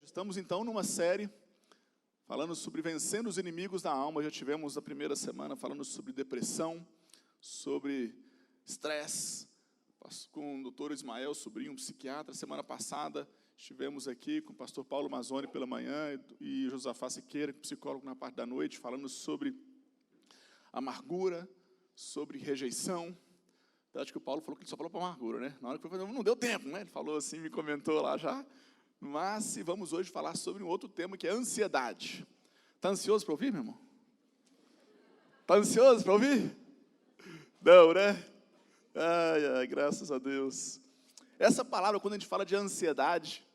Estamos então numa série falando sobre vencendo os inimigos da alma. Já tivemos a primeira semana falando sobre depressão, sobre estresse, com o doutor Ismael Sobrinho, um psiquiatra. Semana passada estivemos aqui com o pastor Paulo Mazzoni pela manhã e Josafá Siqueira, psicólogo, na parte da noite, falando sobre amargura, sobre rejeição. Acho que o Paulo falou que ele só falou para amargura, né? Na hora que foi fazer, não deu tempo, né? Ele falou assim, me comentou lá já. Mas vamos hoje falar sobre um outro tema, que é ansiedade. Está ansioso para ouvir, meu irmão? Está ansioso para ouvir? Não, né? Ai, graças a Deus. Essa palavra, quando a gente fala de ansiedade,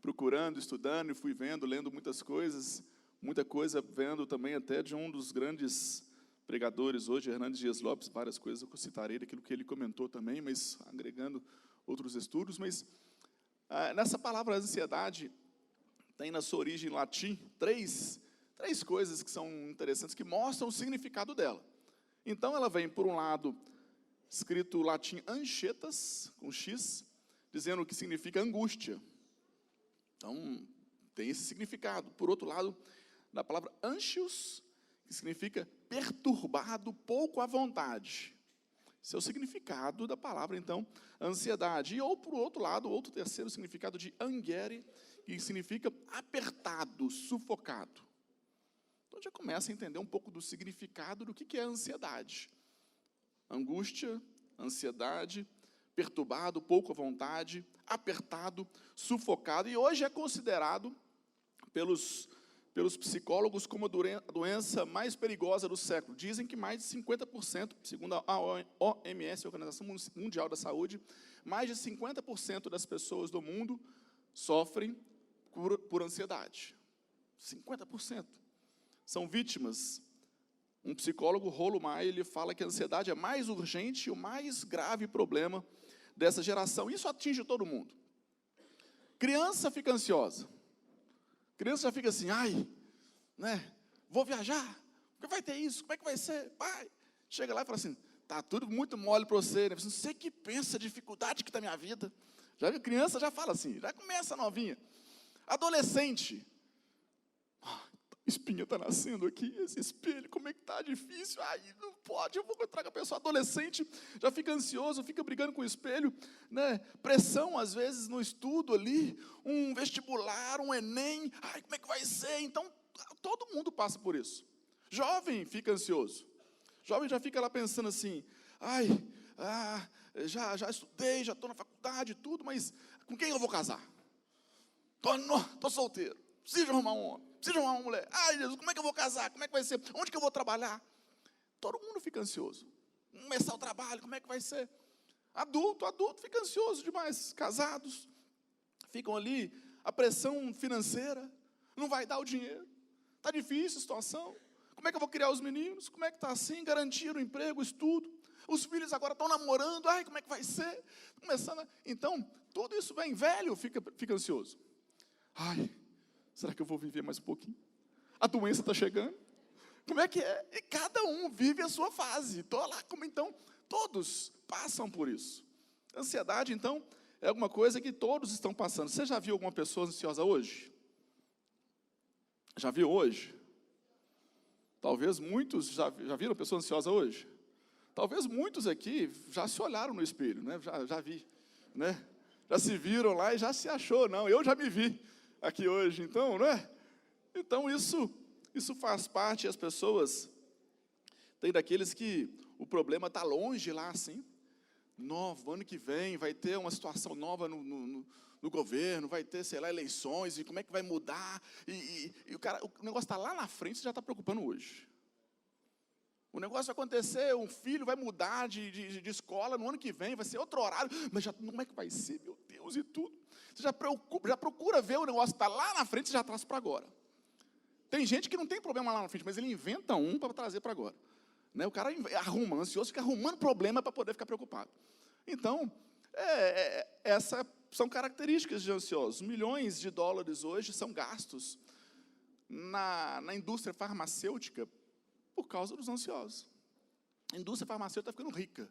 procurando, estudando, e fui vendo, lendo muitas coisas, muita coisa, vendo também até de um dos grandes pregadores hoje, Hernandes Dias Lopes, várias coisas eu citarei daquilo que ele comentou também, mas agregando outros estudos, mas nessa palavra ansiedade, tem na sua origem em latim, três coisas que são interessantes, que mostram o significado dela. Então, ela vem, por um lado, escrito latim anxietas, com X, dizendo que significa angústia. Então, tem esse significado. Por outro lado, da palavra anxious, que significa perturbado, pouco à vontade. Esse é o significado da palavra, então, ansiedade. E, ou, por outro lado, outro terceiro significado de angere, que significa apertado, sufocado. Então, já começa a entender um pouco do significado do que é ansiedade. Angústia, ansiedade, perturbado, pouco à vontade, apertado, sufocado. E hoje é considerado, pelos psicólogos, como a doença mais perigosa do século. Dizem que mais de 50%, segundo a OMS, a Organização Mundial da Saúde, mais de 50% das pessoas do mundo sofrem por ansiedade. 50%. São vítimas. Um psicólogo, Rollo Maia, ele fala que a ansiedade é mais urgente e o mais grave problema dessa geração. Isso atinge todo mundo. Criança fica ansiosa. Criança já fica assim, vou viajar, como vai ter isso, como é que vai ser, pai? Chega lá e fala assim, tá tudo muito mole para você, né? Você não sei que pensa a dificuldade que está a minha vida. Já viu? Criança já fala assim, já começa novinha. Adolescente, espinha está nascendo aqui, esse espelho, como é que está difícil, não pode, eu vou encontrar com a pessoa. Adolescente já fica ansioso, fica brigando com o espelho, né? Pressão, às vezes, no estudo ali, um vestibular, um Enem, como é que vai ser? Então, todo mundo passa por isso. Jovem fica ansioso, jovem já fica lá pensando assim, já estudei, já estou na faculdade e tudo, mas com quem eu vou casar? Estou solteiro, preciso arrumar um homem. Preciso arrumar uma mulher. Jesus, como é que eu vou casar? Como é que vai ser? Onde que eu vou trabalhar? Todo mundo fica ansioso. Começar o trabalho, como é que vai ser? Adulto fica ansioso demais. Casados ficam ali, a pressão financeira, não vai dar o dinheiro. Está difícil a situação. Como é que eu vou criar os meninos? Como é que está assim? Garantir o emprego, o estudo. Os filhos agora estão namorando. Como é que vai ser? Então, tudo isso vem velho, fica ansioso. Será que eu vou viver mais um pouquinho? A doença está chegando? Como é que é? E cada um vive a sua fase. Então, todos passam por isso. Ansiedade, então, é alguma coisa que todos estão passando. Você já viu alguma pessoa ansiosa hoje? Já viu hoje? Talvez muitos já viram pessoa ansiosa hoje? Talvez muitos aqui já se olharam no espelho, né? Já vi, né? Já se viram lá e já se achou, não, eu já me vi aqui hoje, então, não é? Então, isso faz parte, as pessoas, tem daqueles que o problema está longe lá, assim, ano que vem vai ter uma situação nova no governo, vai ter, sei lá, eleições, e como é que vai mudar, e o negócio está lá na frente, você já está preocupando hoje. O negócio vai acontecer, um filho vai mudar de escola no ano que vem, vai ser outro horário, mas como é que vai ser, meu Deus, e tudo. Você já procura ver o negócio que está lá na frente e já traz para agora. Tem gente que não tem problema lá na frente, mas ele inventa um para trazer para agora. Né? O cara ansioso, fica arrumando problema para poder ficar preocupado. Então, essas são características de ansiosos. Milhões de dólares hoje são gastos na indústria farmacêutica por causa dos ansiosos. A indústria farmacêutica está ficando rica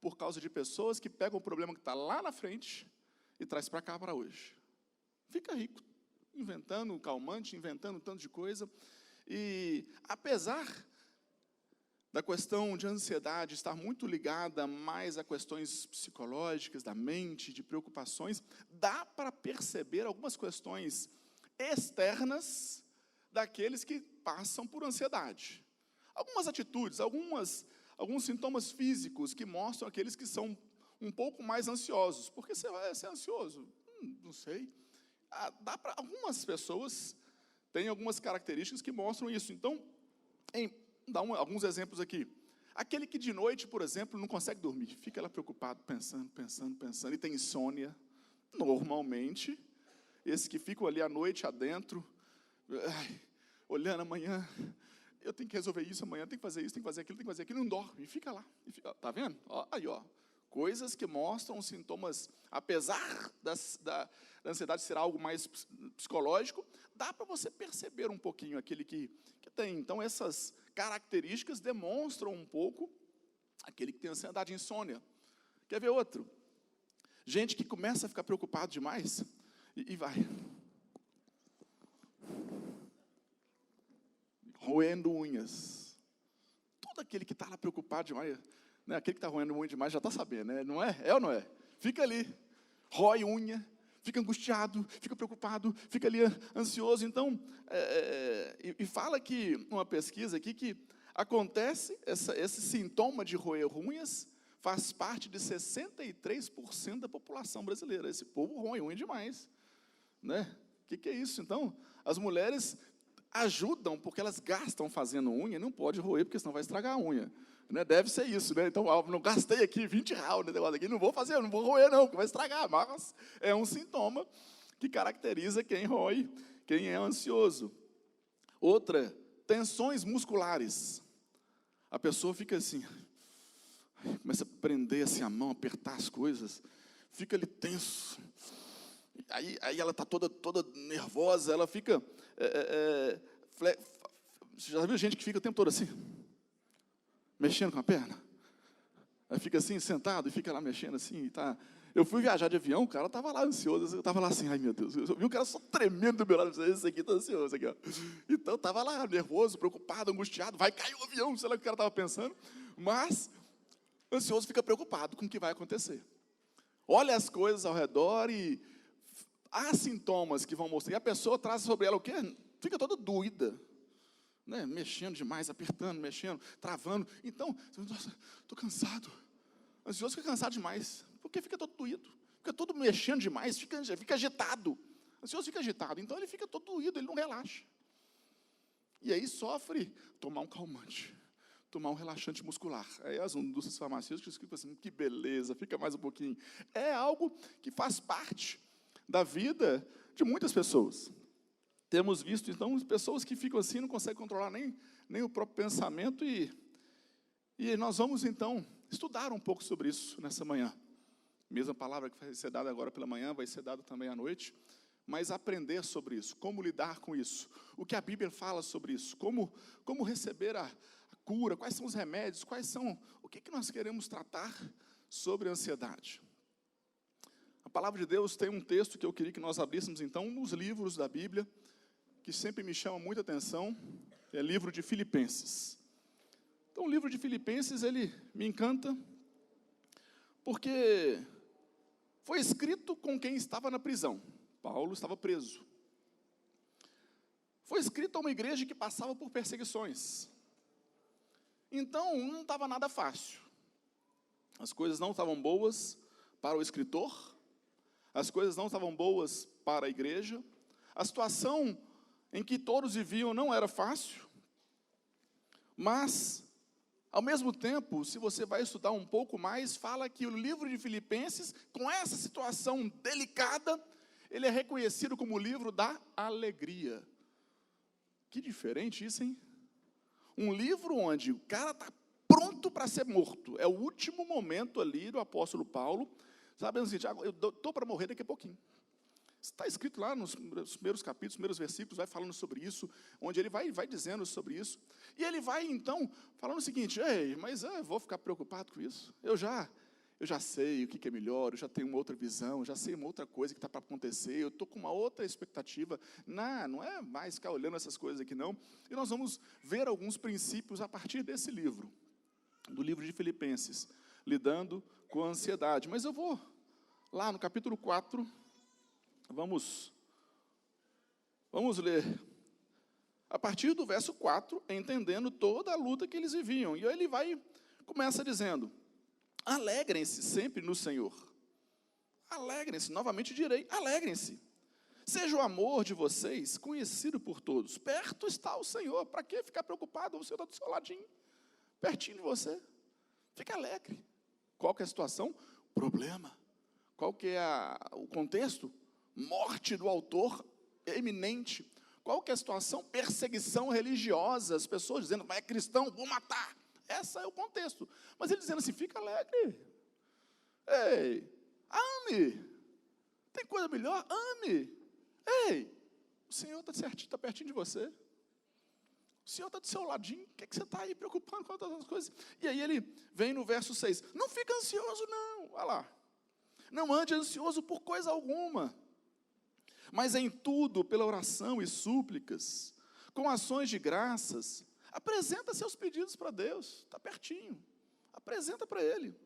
por causa de pessoas que pegam o problema que está lá na frente e traz para cá, para hoje. Fica rico. inventando calmante, inventando tanto de coisa. E, apesar da questão de ansiedade estar muito ligada mais a questões psicológicas, da mente, de preocupações, dá para perceber algumas questões externas daqueles que passam por ansiedade. Algumas atitudes, alguns sintomas físicos que mostram aqueles que são um pouco mais ansiosos. Por que você vai ser ansioso? Não sei. Algumas pessoas têm algumas características que mostram isso. Então, alguns exemplos aqui. Aquele que de noite, por exemplo, não consegue dormir, fica lá preocupado, pensando, e tem insônia. Normalmente, esses que ficam ali à noite adentro, olhando amanhã, eu tenho que resolver isso amanhã, tenho que fazer isso, tenho que fazer aquilo, não dorme, e fica lá. Está vendo? Coisas que mostram sintomas, apesar da ansiedade ser algo mais psicológico, dá para você perceber um pouquinho aquele que tem. Então, essas características demonstram um pouco aquele que tem ansiedade, insônia. Quer ver outro? Gente que começa a ficar preocupado demais e vai roendo unhas. Todo aquele que está lá preocupado demais, né? Aquele que está roendo unha demais já está sabendo, né? Não é? É ou não é? Fica ali, rói unha, fica angustiado, fica preocupado, fica ali ansioso. Então, fala que, uma pesquisa aqui, que acontece, esse sintoma de roer unhas faz parte de 63% da população brasileira. Esse povo rói unha demais, né? O que é isso? Então, as mulheres ajudam, porque elas gastam fazendo unha, não pode roer, porque senão vai estragar a unha. Né? Deve ser isso, né? Então, não gastei aqui 20 reais no negócio aqui, não vou fazer, não vou roer não, porque vai estragar, mas é um sintoma que caracteriza quem rói, quem é ansioso. Outra, tensões musculares. A pessoa fica assim, começa a prender assim a mão, apertar as coisas, fica ali tenso. Aí ela está toda nervosa, ela fica... Você já viu gente que fica o tempo todo assim? Mexendo com a perna? Aí fica assim, sentado, e fica lá mexendo assim, tá. Eu fui viajar de avião, o cara estava lá ansioso, eu estava lá assim, ai meu Deus, eu vi um cara só tremendo do meu lado, esse aqui está ansioso, aqui, ó. Então, estava lá nervoso, preocupado, angustiado, vai cair o avião, sei lá o que o cara estava pensando, mas ansioso fica preocupado com o que vai acontecer. Olha as coisas ao redor e há sintomas que vão mostrar, e a pessoa traz sobre ela o quê? Fica toda doida, né? Mexendo demais, apertando, mexendo, travando. Então, nossa, estou cansado. Ansioso fica cansado demais, porque fica todo doído, fica todo mexendo demais, fica agitado. Ansioso fica agitado, então ele fica todo doído, ele não relaxa. E aí sofre tomar um calmante, tomar um relaxante muscular. Aí as indústrias farmacêuticas ficam assim, que beleza, fica mais um pouquinho. É algo que faz parte da vida de muitas pessoas. Temos visto, então, pessoas que ficam assim, não conseguem controlar nem o próprio pensamento, e nós vamos, então, estudar um pouco sobre isso nessa manhã. Mesma palavra que vai ser dada agora pela manhã, vai ser dada também à noite, mas aprender sobre isso, como lidar com isso, o que a Bíblia fala sobre isso, como receber a cura, quais são os remédios, o que nós queremos tratar sobre a ansiedade. A palavra de Deus tem um texto que eu queria que nós abríssemos, então, nos livros da Bíblia, que sempre me chama muita atenção, é o livro de Filipenses. Então, o livro de Filipenses, ele me encanta, porque foi escrito com quem estava na prisão. Paulo estava preso. Foi escrito a uma igreja que passava por perseguições. Então, não estava nada fácil. As coisas não estavam boas para o escritor, as coisas não estavam boas para a igreja, a situação em que todos viviam não era fácil, mas, ao mesmo tempo, se você vai estudar um pouco mais, fala que o livro de Filipenses, com essa situação delicada, ele é reconhecido como o livro da alegria. Que diferente isso, hein? Um livro onde o cara está pronto para ser morto. É o último momento ali do apóstolo Paulo, sabe assim, eu estou para morrer daqui a pouquinho. Está escrito lá nos primeiros capítulos, primeiros versículos, vai falando sobre isso, onde ele vai dizendo sobre isso. E ele vai, então, falando o seguinte, mas eu vou ficar preocupado com isso? Eu já eu já sei o que é melhor, eu já tenho uma outra visão, já sei uma outra coisa que está para acontecer, eu estou com uma outra expectativa. Não é mais ficar olhando essas coisas aqui, não. E nós vamos ver alguns princípios a partir desse livro, do livro de Filipenses, lidando com a ansiedade. Mas eu vou lá no capítulo 4, vamos ler a partir do verso 4, entendendo toda a luta que eles viviam. E aí ele começa dizendo: alegrem-se sempre no Senhor. Alegrem-se, novamente direi, alegrem-se. Seja o amor de vocês conhecido por todos. Perto está o Senhor. Para que ficar preocupado? O Senhor está do seu ladinho, pertinho de você. Fique alegre. Qual que é a situação? Problema. Qual que é o contexto? Morte do autor eminente. Qual que é a situação? Perseguição religiosa. As pessoas dizendo: mas é cristão, vou matar. Esse é o contexto. Mas ele dizendo assim: fica alegre. Ei, ame. Tem coisa melhor? Ame. Ei, o Senhor está certinho, está pertinho de você. O Senhor está do seu ladinho. O que você está aí preocupando com todas as coisas? E aí ele vem no verso 6. Não fica ansioso, não. Olha lá. Não ande ansioso por coisa alguma. Mas em tudo, pela oração e súplicas, com ações de graças, apresenta seus pedidos para Deus. Está pertinho. Apresenta para Ele.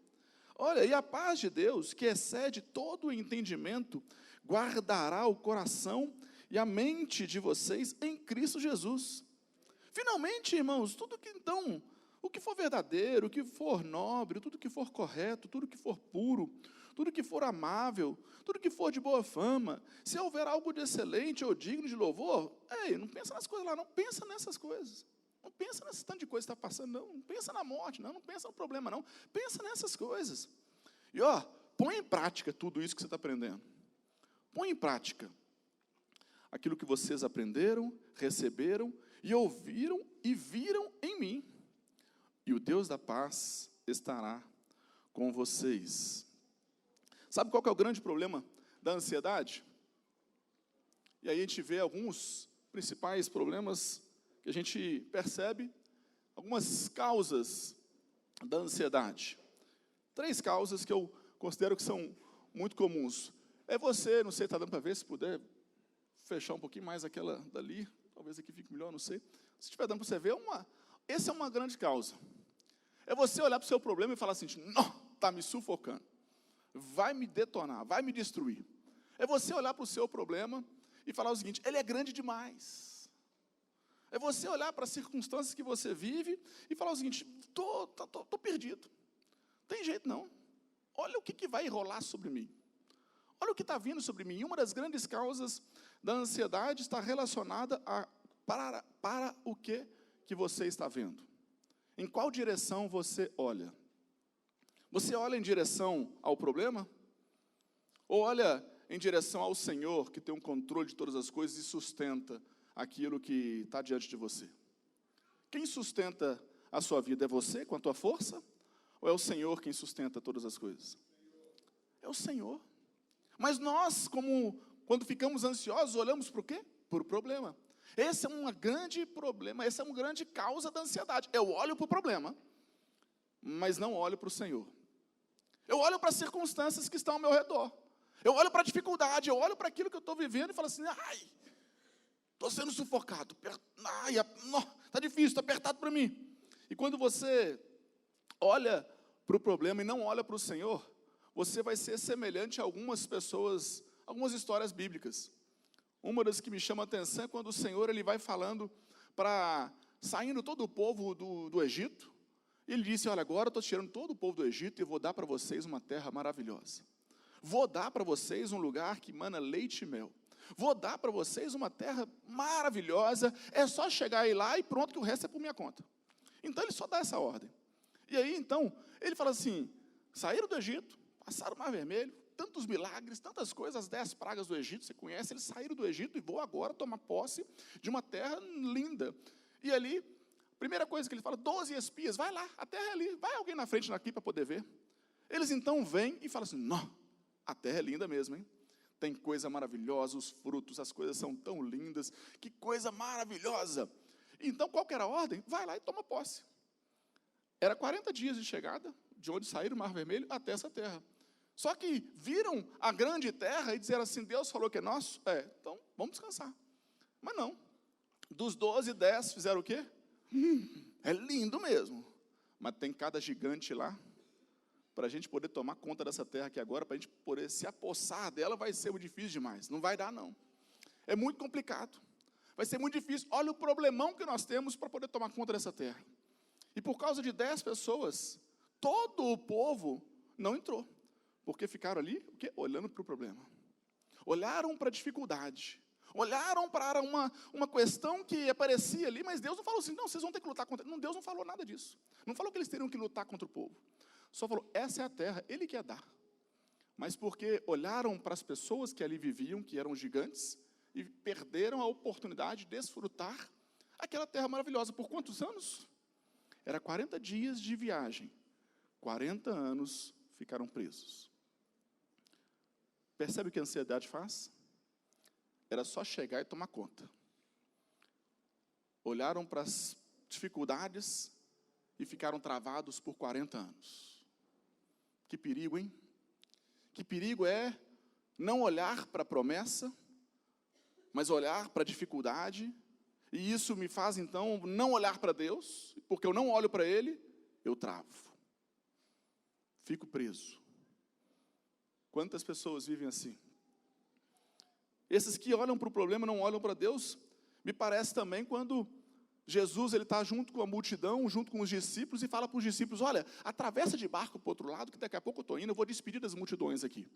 Olha, e a paz de Deus, que excede todo o entendimento, guardará o coração e a mente de vocês em Cristo Jesus. Finalmente, irmãos, o que for verdadeiro, o que for nobre, tudo que for correto, tudo que for puro, tudo que for amável, tudo que for de boa fama, se houver algo de excelente ou digno de louvor, não pensa nas coisas lá, não pensa nessas coisas. Não pensa nesse tanto de coisa que está passando, não pensa na morte, não pensa no problema, não. Pensa nessas coisas. E, põe em prática tudo isso que você está aprendendo. Põe em prática aquilo que vocês aprenderam, receberam e ouviram e viram em mim. E o Deus da paz estará com vocês. Sabe qual que é o grande problema da ansiedade? E aí a gente vê alguns principais problemas que a gente percebe, algumas causas da ansiedade. 3 causas que eu considero que são muito comuns. Você, não sei, está dando para ver, se puder fechar um pouquinho mais aquela dali, talvez aqui fique melhor, não sei. Se estiver dando para você ver, essa é uma grande causa. É você olhar para o seu problema e falar assim: não, está me sufocando, vai me detonar, vai me destruir. É você olhar para o seu problema e falar o seguinte: ele é grande demais. É você olhar para as circunstâncias que você vive e falar o seguinte: estou perdido, tem jeito não, olha o que vai rolar sobre mim, olha o que está vindo sobre mim. E uma das grandes causas da ansiedade está relacionada para o que você está vendo. Em qual direção você olha? Você olha em direção ao problema? Ou olha em direção ao Senhor, que tem um controle de todas as coisas e sustenta aquilo que está diante de você? Quem sustenta a sua vida? É você com a tua força? Ou é o Senhor quem sustenta todas as coisas? É o Senhor. Mas nós, quando ficamos ansiosos, olhamos para o quê? Para o problema. Esse é um grande problema, essa é uma grande causa da ansiedade. Eu olho para o problema, mas não olho para o Senhor. Eu olho para as circunstâncias que estão ao meu redor. Eu olho para a dificuldade, eu olho para aquilo que eu estou vivendo e falo assim: estou sendo sufocado, está difícil, está apertado para mim. E quando você olha para o problema e não olha para o Senhor, você vai ser semelhante a algumas pessoas, algumas histórias bíblicas. Uma das que me chama a atenção é quando o Senhor ele vai falando saindo todo o povo do Egito. Ele disse: olha, agora eu estou tirando todo o povo do Egito e vou dar para vocês uma terra maravilhosa. Vou dar para vocês um lugar que mana leite e mel. Vou dar para vocês uma terra maravilhosa. É só chegar aí lá e pronto, que o resto é por minha conta. Então ele só dá essa ordem. E aí então, ele fala assim: saíram do Egito, passaram o Mar Vermelho, tantos milagres, tantas coisas, as 10 pragas do Egito, você conhece, eles saíram do Egito e vão agora tomar posse de uma terra linda. E ali, primeira coisa que ele fala: 12 espias, vai lá, a terra é ali, vai alguém na frente aqui para poder ver. Eles então vêm e falam assim: não, a terra é linda mesmo, hein? Tem coisa maravilhosa, os frutos, as coisas são tão lindas, que coisa maravilhosa. Então, qual que era a ordem? Vai lá e toma posse. Era 40 dias de chegada, de onde saíram o Mar Vermelho até essa terra. Só que viram a grande terra e disseram assim, Deus falou que é nosso? Então vamos descansar. Mas não. Dos 12, 10 fizeram o quê? É lindo mesmo. Mas tem cada gigante lá. Para a gente poder tomar conta dessa terra aqui agora, para a gente poder se apossar dela, vai ser muito difícil demais. Não vai dar, não. É muito complicado. Vai ser muito difícil. Olha o problemão que nós temos para poder tomar conta dessa terra. E por causa de 10 pessoas, todo o povo não entrou. Porque ficaram ali, o quê? Olhando para o problema. Olharam para a dificuldade. Olharam para uma questão que aparecia ali, mas Deus não falou assim, não, vocês vão ter que lutar contra. Não, Deus não falou nada disso. Não falou que eles teriam que lutar contra o povo. Só falou, essa é a terra, Ele quer dar. Mas porque olharam para as pessoas que ali viviam, que eram gigantes, e perderam a oportunidade de desfrutar aquela terra maravilhosa. Por quantos anos? Era 40 dias de viagem. 40 anos ficaram presos. Percebe o que a ansiedade faz? Era só chegar e tomar conta. Olharam para as dificuldades e ficaram travados por 40 anos. Que perigo, hein? Que perigo é não olhar para a promessa, mas olhar para a dificuldade, e isso me faz, então, não olhar para Deus, porque eu não olho para Ele, eu travo. Fico preso. Quantas pessoas vivem assim? Esses que olham para o problema, não olham para Deus, me parece também quando Jesus está junto com a multidão, junto com os discípulos, e fala para os discípulos, olha, atravessa de barco para o outro lado, que daqui a pouco eu estou indo, eu vou despedir das multidões aqui.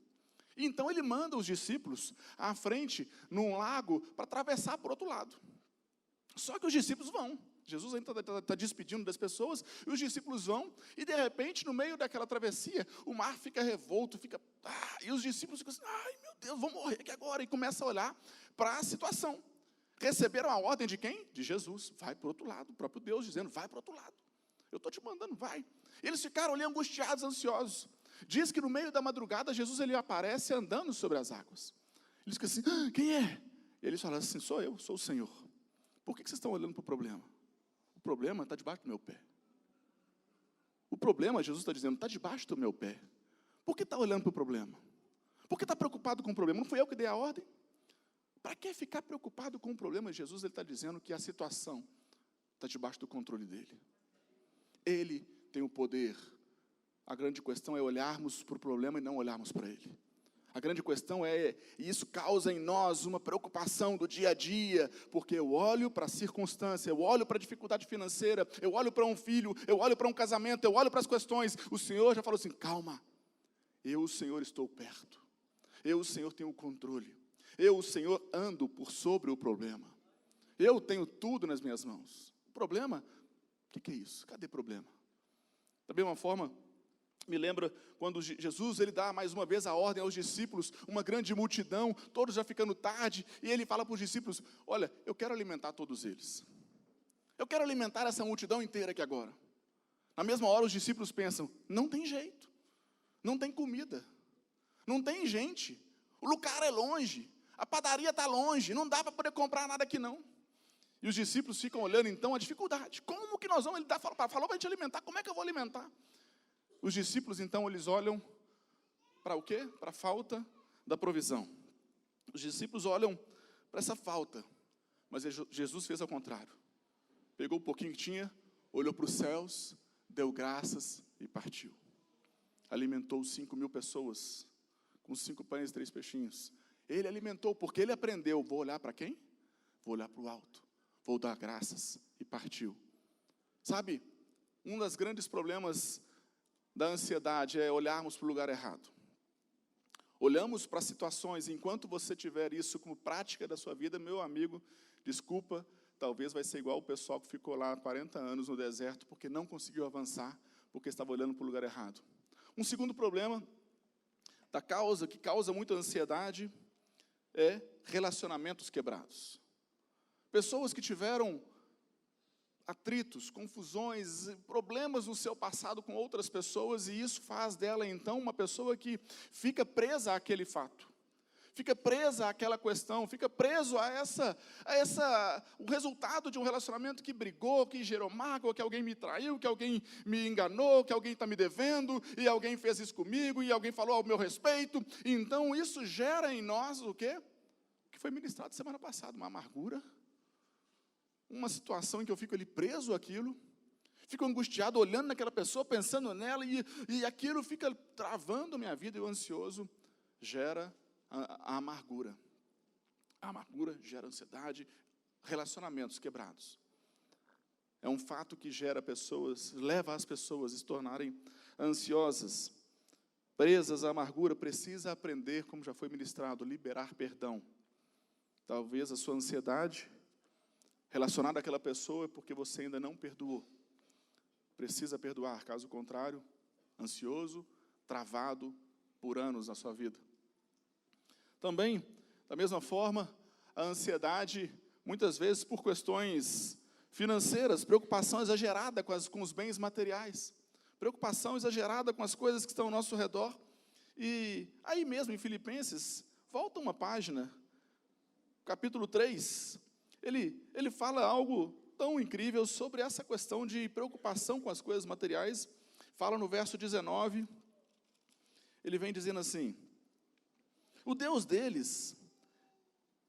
E então ele manda os discípulos à frente, num lago, para atravessar para o outro lado. Só que os discípulos vão. Jesus ainda está despedindo das pessoas, e os discípulos vão, e de repente, no meio daquela travessia, o mar fica revolto, e os discípulos ficam assim, ai meu Deus, vou morrer aqui agora, e começam a olhar para a situação. Receberam a ordem de quem? De Jesus. Vai para o outro lado, o próprio Deus dizendo, vai para o outro lado. Eu estou te mandando, vai. Eles ficaram ali angustiados, ansiosos. Diz que no meio da madrugada, Jesus ele aparece andando sobre as águas. Eles ficam assim, quem é? Eles falam assim, sou eu, sou o Senhor. Por que vocês estão olhando para o problema? O problema está debaixo do meu pé. O problema, Jesus está dizendo, está debaixo do meu pé. Por que está olhando para o problema? Por que está preocupado com o problema? Não fui eu que dei a ordem? Para que ficar preocupado com o problema? Jesus está dizendo que a situação está debaixo do controle dele. Ele tem o poder. A grande questão é olharmos para o problema e não olharmos para ele. A grande questão e isso causa em nós uma preocupação do dia a dia, porque eu olho para a circunstância, eu olho para a dificuldade financeira, eu olho para um filho, eu olho para um casamento, eu olho para as questões. O Senhor já falou assim, calma, eu, o Senhor, estou perto. Eu, o Senhor, tenho o controle. Eu, o Senhor, ando por sobre o problema. Eu tenho tudo nas minhas mãos. O problema, o que é isso? Cadê problema? Da mesma forma, me lembra quando Jesus ele dá mais uma vez a ordem aos discípulos, uma grande multidão, todos já ficando tarde, e ele fala para os discípulos, olha, eu quero alimentar todos eles. Eu quero alimentar essa multidão inteira aqui agora. Na mesma hora os discípulos pensam, não tem jeito, não tem comida, não tem gente, o lugar é longe, a padaria está longe, não dá para poder comprar nada aqui não. E os discípulos ficam olhando então a dificuldade. Como que nós vamos? Ele falou para a gente alimentar, como é que eu vou alimentar? Os discípulos então eles olham para o quê? Para a falta da provisão. Os discípulos olham para essa falta, mas Jesus fez ao contrário. Pegou o pouquinho que tinha, olhou para os céus, deu graças e partiu. Alimentou 5.000 pessoas com 5 pães e 3 peixinhos. Ele alimentou, porque ele aprendeu, vou olhar para quem? Vou olhar para o alto, vou dar graças e partiu. Sabe, um dos grandes problemas da ansiedade é olharmos para o lugar errado. Olhamos para situações, enquanto você tiver isso como prática da sua vida, meu amigo, desculpa, talvez vai ser igual o pessoal que ficou lá 40 anos no deserto, porque não conseguiu avançar, porque estava olhando para o lugar errado. Um segundo problema que causa muita ansiedade é relacionamentos quebrados. Pessoas que tiveram atritos, confusões, problemas no seu passado com outras pessoas, e isso faz dela, então, uma pessoa que fica presa àquele fato. fica presa àquela questão, fica preso o resultado de um relacionamento que brigou, que gerou mágoa, que alguém me traiu, que alguém me enganou, que alguém está me devendo, e alguém fez isso comigo, e alguém falou ao meu respeito. Então, isso gera em nós o quê? O que foi ministrado semana passada, uma amargura, uma situação em que eu fico ali preso àquilo, fico angustiado, olhando naquela pessoa, pensando nela, e aquilo fica travando a minha vida, e o ansioso gera a amargura. A amargura gera ansiedade, relacionamentos quebrados. É um fato que leva as pessoas a se tornarem ansiosas, presas à amargura. Precisa aprender, como já foi ministrado, liberar perdão. Talvez a sua ansiedade relacionada àquela pessoa é porque você ainda não perdoou. Precisa perdoar, caso contrário, ansioso, travado por anos na sua vida. Também, da mesma forma, a ansiedade, muitas vezes por questões financeiras, preocupação exagerada com os bens materiais, preocupação exagerada com as coisas que estão ao nosso redor. E aí mesmo, em Filipenses, volta uma página, capítulo 3, ele fala algo tão incrível sobre essa questão de preocupação com as coisas materiais. Fala no verso 19, ele vem dizendo assim: o Deus deles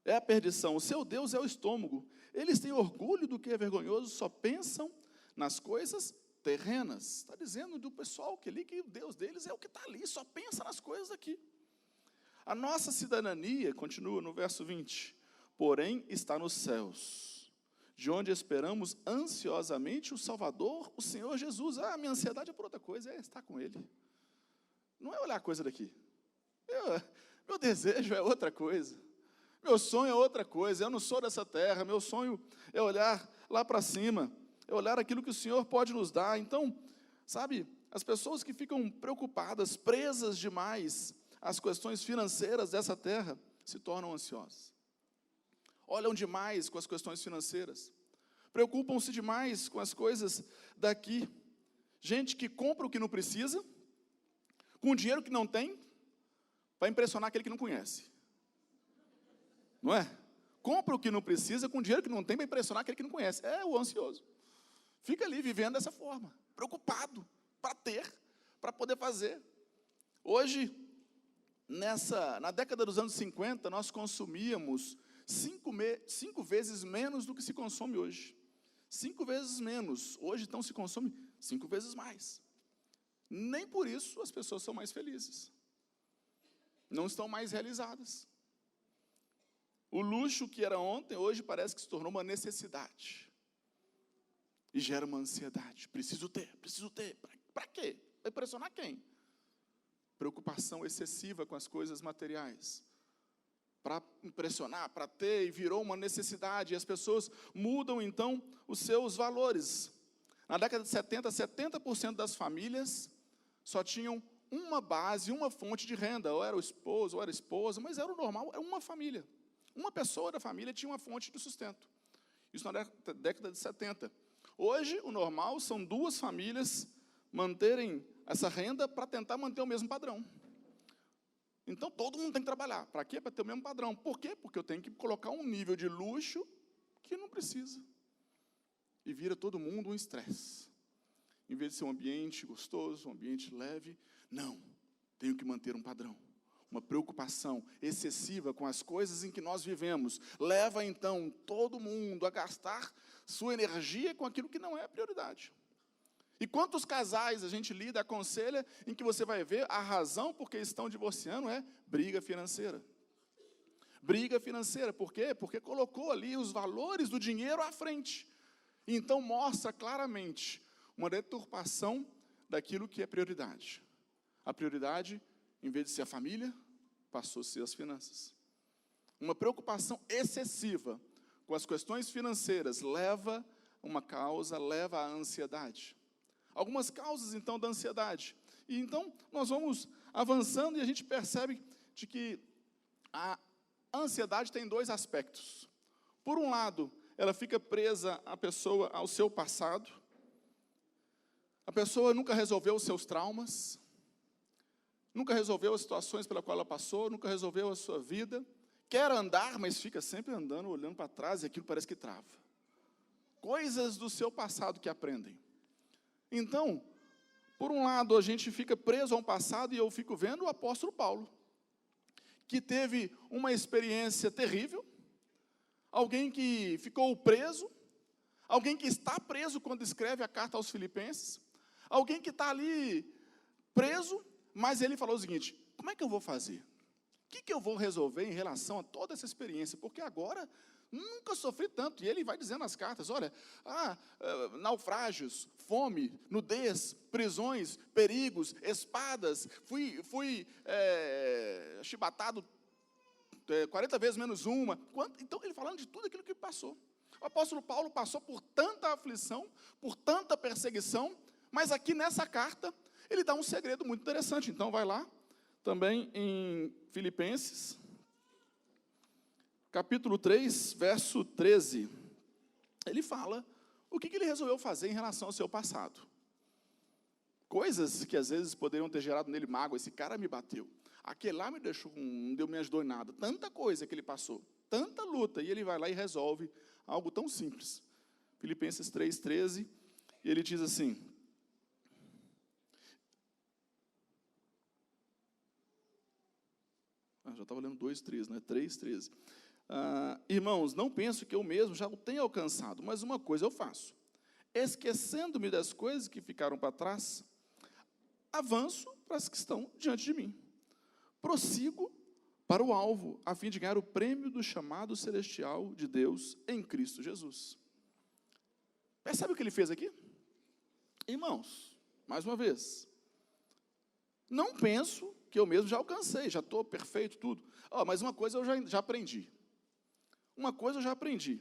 é a perdição, o seu Deus é o estômago. Eles têm orgulho do que é vergonhoso, só pensam nas coisas terrenas. Está dizendo do pessoal que o Deus deles é o que está ali, só pensa nas coisas aqui. A nossa cidadania, continua no verso 20, porém está nos céus, de onde esperamos ansiosamente o Salvador, o Senhor Jesus. A minha ansiedade é por outra coisa, é estar com Ele. Não é olhar a coisa daqui. Meu desejo é outra coisa. Meu sonho é outra coisa. Eu não sou dessa terra. Meu sonho é olhar lá para cima. É olhar aquilo que o Senhor pode nos dar. Então, sabe, as pessoas que ficam preocupadas, presas demais às questões financeiras dessa terra, se tornam ansiosas. Olham demais com as questões financeiras. Preocupam-se demais com as coisas daqui. Gente que compra o que não precisa, com dinheiro que não tem, para impressionar aquele que não conhece. Não é? Compra o que não precisa, com dinheiro que não tem, para impressionar aquele que não conhece. É o ansioso. Fica ali vivendo dessa forma, preocupado, para ter, para poder fazer. Hoje, na década dos anos 50, nós consumíamos 5 vezes menos do que se consome hoje. 5 vezes menos. Hoje, então, se consome 5 vezes mais. Nem por isso as pessoas são mais felizes. Não estão mais realizadas. O luxo que era ontem, hoje parece que se tornou uma necessidade. E gera uma ansiedade. Preciso ter. Para quê? Vai impressionar quem? Preocupação excessiva com as coisas materiais. Para impressionar, para ter, e virou uma necessidade. E as pessoas mudam, então, os seus valores. Na década de 70, 70% das famílias só tinham uma base, uma fonte de renda. Ou era o esposo, ou era a esposa, mas era o normal, era uma família. Uma pessoa da família tinha uma fonte de sustento. Isso na década de 70. Hoje, o normal são 2 famílias manterem essa renda para tentar manter o mesmo padrão. Então, todo mundo tem que trabalhar. Para quê? Para ter o mesmo padrão. Por quê? Porque eu tenho que colocar um nível de luxo que não precisa. E vira todo mundo um estresse. Em vez de ser um ambiente gostoso, um ambiente leve, não. Tenho que manter um padrão. Uma preocupação excessiva com as coisas em que nós vivemos. Leva, então, todo mundo a gastar sua energia com aquilo que não é prioridade. E quantos casais a gente lida, aconselha, em que você vai ver a razão por que estão divorciando é briga financeira. Briga financeira, por quê? Porque colocou ali os valores do dinheiro à frente. Então mostra claramente uma deturpação daquilo que é prioridade. A prioridade, em vez de ser a família, passou a ser as finanças. Uma preocupação excessiva com as questões financeiras leva à ansiedade. Algumas causas, então, da ansiedade. E, então, nós vamos avançando e a gente percebe de que a ansiedade tem 2 aspectos. Por um lado, ela fica presa, a pessoa, ao seu passado. A pessoa nunca resolveu os seus traumas. nunca resolveu as situações pela qual ela passou, nunca resolveu a sua vida, quer andar, mas fica sempre andando, olhando para trás, e aquilo parece que trava. Coisas do seu passado que aprendem. Então, por um lado, a gente fica preso a um passado, e eu fico vendo o apóstolo Paulo, que teve uma experiência terrível, alguém que ficou preso, alguém que está preso quando escreve a carta aos Filipenses, alguém que está ali preso, mas ele falou o seguinte: como é que eu vou fazer? O que eu vou resolver em relação a toda essa experiência? Porque agora nunca sofri tanto. E ele vai dizendo nas cartas: olha, naufrágios, fome, nudez, prisões, perigos, espadas, fui chibatado 40 vezes menos uma. Então, ele falando de tudo aquilo que passou. O apóstolo Paulo passou por tanta aflição, por tanta perseguição, mas aqui nessa carta, ele dá um segredo muito interessante. Então, vai lá, também em Filipenses, capítulo 3, verso 13. Ele fala o que ele resolveu fazer em relação ao seu passado. Coisas que às vezes poderiam ter gerado nele mágoa. Esse cara me bateu, aquele lá me deixou, não me ajudou em nada. Tanta coisa que ele passou, tanta luta, e ele vai lá e resolve algo tão simples. Filipenses 3,13, e ele diz assim: já estava lendo 2,13, né? 3,13. Irmãos, não penso que eu mesmo já o tenha alcançado, mas uma coisa eu faço, esquecendo-me das coisas que ficaram para trás, avanço para as que estão diante de mim. Prossigo para o alvo, a fim de ganhar o prêmio do chamado celestial de Deus em Cristo Jesus. Percebe o que ele fez aqui? Irmãos, mais uma vez, não penso que eu mesmo já alcancei, já estou perfeito, tudo. Mas uma coisa eu já aprendi. Uma coisa eu já aprendi.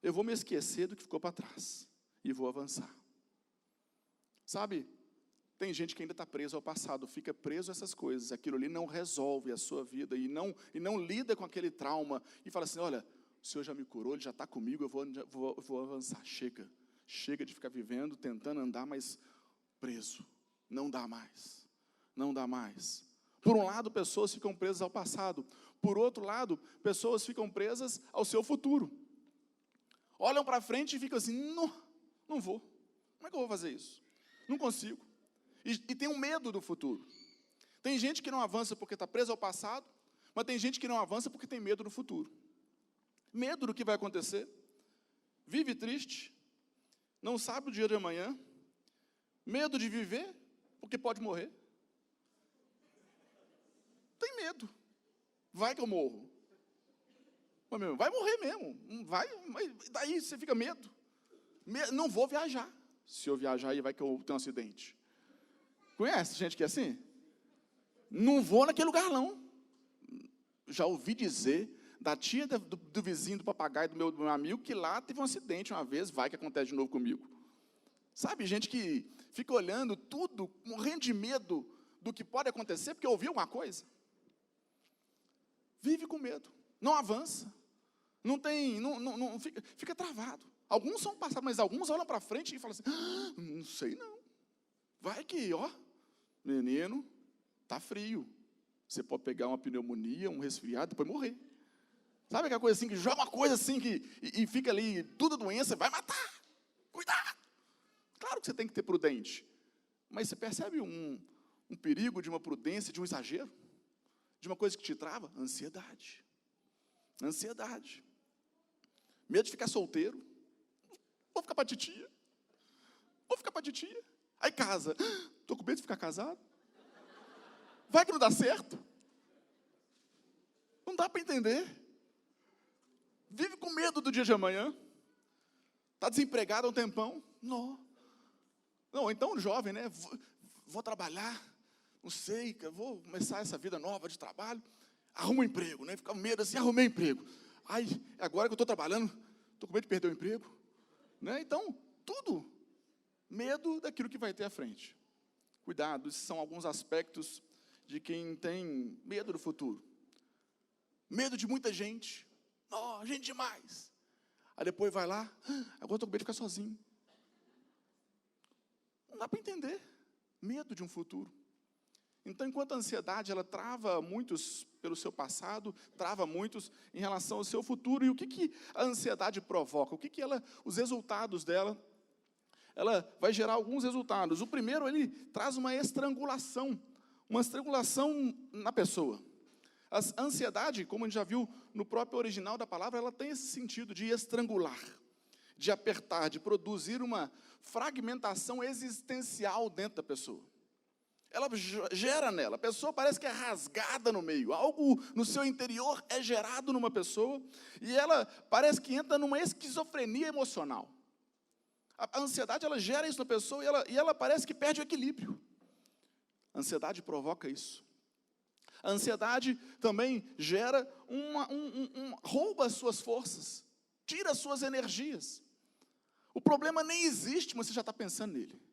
Eu vou me esquecer do que ficou para trás e vou avançar. Sabe, tem gente que ainda está preso ao passado, fica preso a essas coisas, aquilo ali não resolve a sua vida e não lida com aquele trauma e fala assim: olha, o Senhor já me curou, Ele já está comigo, eu vou avançar. Chega de ficar vivendo, tentando andar, mas preso. Não dá mais. Não dá mais. Por um lado, pessoas ficam presas ao passado. Por outro lado, pessoas ficam presas ao seu futuro. Olham para frente e ficam assim: não vou. Como é que eu vou fazer isso? Não consigo. E tem um medo do futuro. Tem gente que não avança porque está preso ao passado, mas tem gente que não avança porque tem medo do futuro. Medo do que vai acontecer. Vive triste. Não sabe o dia de amanhã. Medo de viver porque pode morrer. Tem medo. Vai que eu morro. Vai morrer mesmo. Vai, mas daí você fica medo. Não vou viajar. Se eu viajar aí, vai que eu tenho um acidente. Conhece gente que é assim? Não vou naquele lugar, não. Já ouvi dizer da tia do vizinho, do papagaio, do meu amigo, que lá teve um acidente uma vez, vai que acontece de novo comigo. Sabe, gente que fica olhando tudo, morrendo de medo do que pode acontecer, porque ouviu uma coisa. Vive com medo, não avança, não fica travado. Alguns são passados, mas alguns olham para frente e falam assim: não sei não. Vai que, menino, tá frio. Você pode pegar uma pneumonia, um resfriado, depois morrer. Sabe aquela coisa assim, que joga uma coisa assim, e fica ali, tudo doença, vai matar. Cuidado. Claro que você tem que ter prudente. Mas você percebe um perigo de uma prudência, de um exagero? De uma coisa que te trava? Ansiedade. Ansiedade. Medo de ficar solteiro. Vou ficar para titia. Aí casa. Estou com medo de ficar casado. Vai que não dá certo. Não dá para entender. Vive com medo do dia de amanhã. Está desempregado há um tempão. Não, então jovem, né? Vou trabalhar. Não sei, vou começar essa vida nova de trabalho. Arruma um emprego, né? Fica com medo assim, arrumei emprego. Ai, agora que eu estou trabalhando, estou com medo de perder o emprego. Né? Então, tudo. Medo daquilo que vai ter à frente. Cuidado, esses são alguns aspectos de quem tem medo do futuro. Medo de muita gente. Gente demais. Aí depois vai lá, agora estou com medo de ficar sozinho. Não dá para entender. Medo de um futuro. Então, enquanto a ansiedade, ela trava muitos pelo seu passado, trava muitos em relação ao seu futuro. E o que a ansiedade provoca? Os resultados dela, ela vai gerar alguns resultados. O primeiro, ele traz uma estrangulação na pessoa. A ansiedade, como a gente já viu no próprio original da palavra, ela tem esse sentido de estrangular, de apertar, de produzir uma fragmentação existencial dentro da pessoa. Ela gera nela, a pessoa parece que é rasgada no meio, algo no seu interior é gerado numa pessoa, e ela parece que entra numa esquizofrenia emocional. A ansiedade, ela gera isso na pessoa, e ela parece que perde o equilíbrio. A ansiedade provoca isso. A ansiedade também gera rouba as suas forças, tira as suas energias. O problema nem existe, mas você já está pensando nele.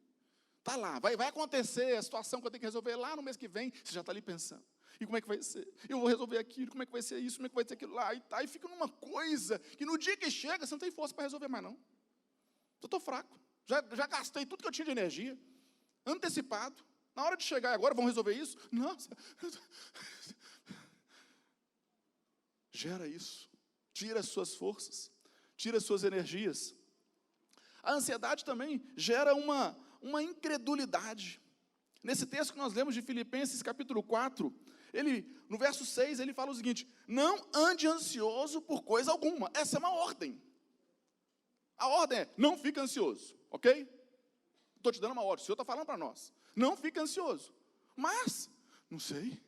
Está lá, vai acontecer a situação que eu tenho que resolver lá no mês que vem, você já está ali pensando. E como é que vai ser? Eu vou resolver aquilo, como é que vai ser isso, como é que vai ser aquilo lá, e fica numa coisa que no dia que chega, você não tem força para resolver mais não. Eu estou fraco, já gastei tudo que eu tinha de energia, antecipado, na hora de chegar agora, vão resolver isso? Nossa, gera isso, tira as suas forças, tira as suas energias. A ansiedade também gera uma incredulidade. Nesse texto que nós lemos de Filipenses, capítulo 4, no verso 6, ele fala o seguinte: não ande ansioso por coisa alguma. Essa é uma ordem. A ordem é, não fica ansioso, ok? Estou te dando uma ordem, o Senhor está falando para nós. Não fica ansioso. Mas, não sei.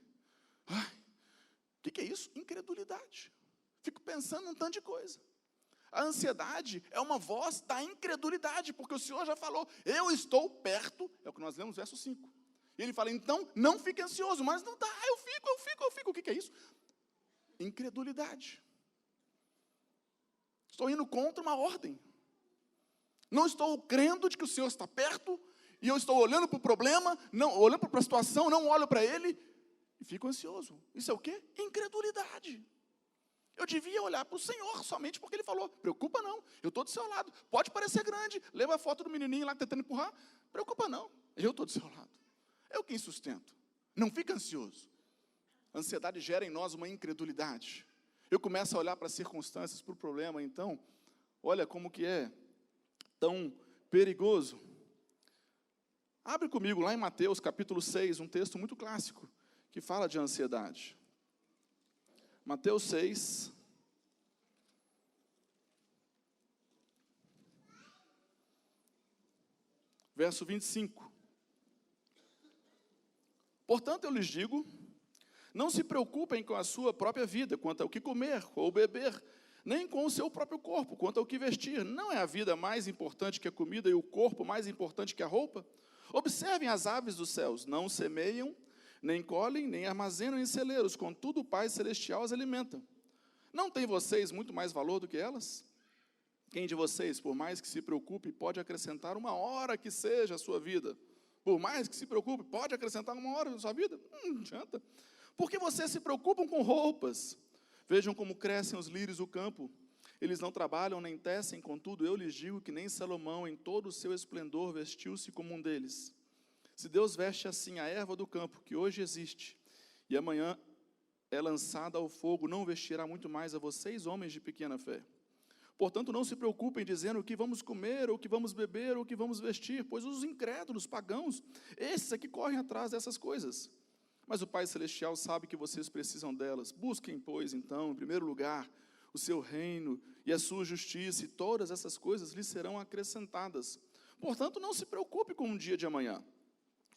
O que é isso? Incredulidade. Fico pensando num tanto de coisa. A ansiedade é uma voz da incredulidade, porque o Senhor já falou, eu estou perto, é o que nós lemos no verso 5. E ele fala, então, não fique ansioso, mas não dá, eu fico. O que é isso? Incredulidade. Estou indo contra uma ordem. Não estou crendo de que o Senhor está perto, e eu estou olhando para o problema, olhando para a situação, não olho para Ele, e fico ansioso. Isso é o quê? Incredulidade. Eu devia olhar para o Senhor somente porque Ele falou, preocupa não, eu estou do seu lado. Pode parecer grande, leva a foto do menininho lá tentando empurrar, preocupa não, eu estou do seu lado. Eu quem sustento. Não fica ansioso. A ansiedade gera em nós uma incredulidade. Eu começo a olhar para as circunstâncias, para o problema, então, olha como que é tão perigoso. Abre comigo lá em Mateus capítulo 6, um texto muito clássico, que fala de ansiedade. Mateus 6, verso 25. Portanto, eu lhes digo, não se preocupem com a sua própria vida, quanto ao que comer ou beber, nem com o seu próprio corpo, quanto ao que vestir. Não é a vida mais importante que a comida e o corpo mais importante que a roupa? Observem as aves dos céus, não semeiam, nem colhem, nem armazenam em celeiros, contudo o Pai Celestial as alimenta. Não tem vocês muito mais valor do que elas? Quem de vocês, por mais que se preocupe, pode acrescentar uma hora que seja a sua vida? Por mais que se preocupe, pode acrescentar uma hora na sua vida? Não adianta. Porque vocês se preocupam com roupas. Vejam como crescem os lírios do campo. Eles não trabalham nem tecem, contudo, eu lhes digo que nem Salomão, em todo o seu esplendor, vestiu-se como um deles. Se Deus veste assim a erva do campo, que hoje existe, e amanhã é lançada ao fogo, não vestirá muito mais a vocês, homens de pequena fé. Portanto, não se preocupem dizendo o que vamos comer, ou o que vamos beber, ou o que vamos vestir, pois os incrédulos, pagãos, esses é que correm atrás dessas coisas. Mas o Pai Celestial sabe que vocês precisam delas. Busquem, pois, então, em primeiro lugar, o seu reino e a sua justiça, e todas essas coisas lhes serão acrescentadas. Portanto, não se preocupe com o dia de amanhã.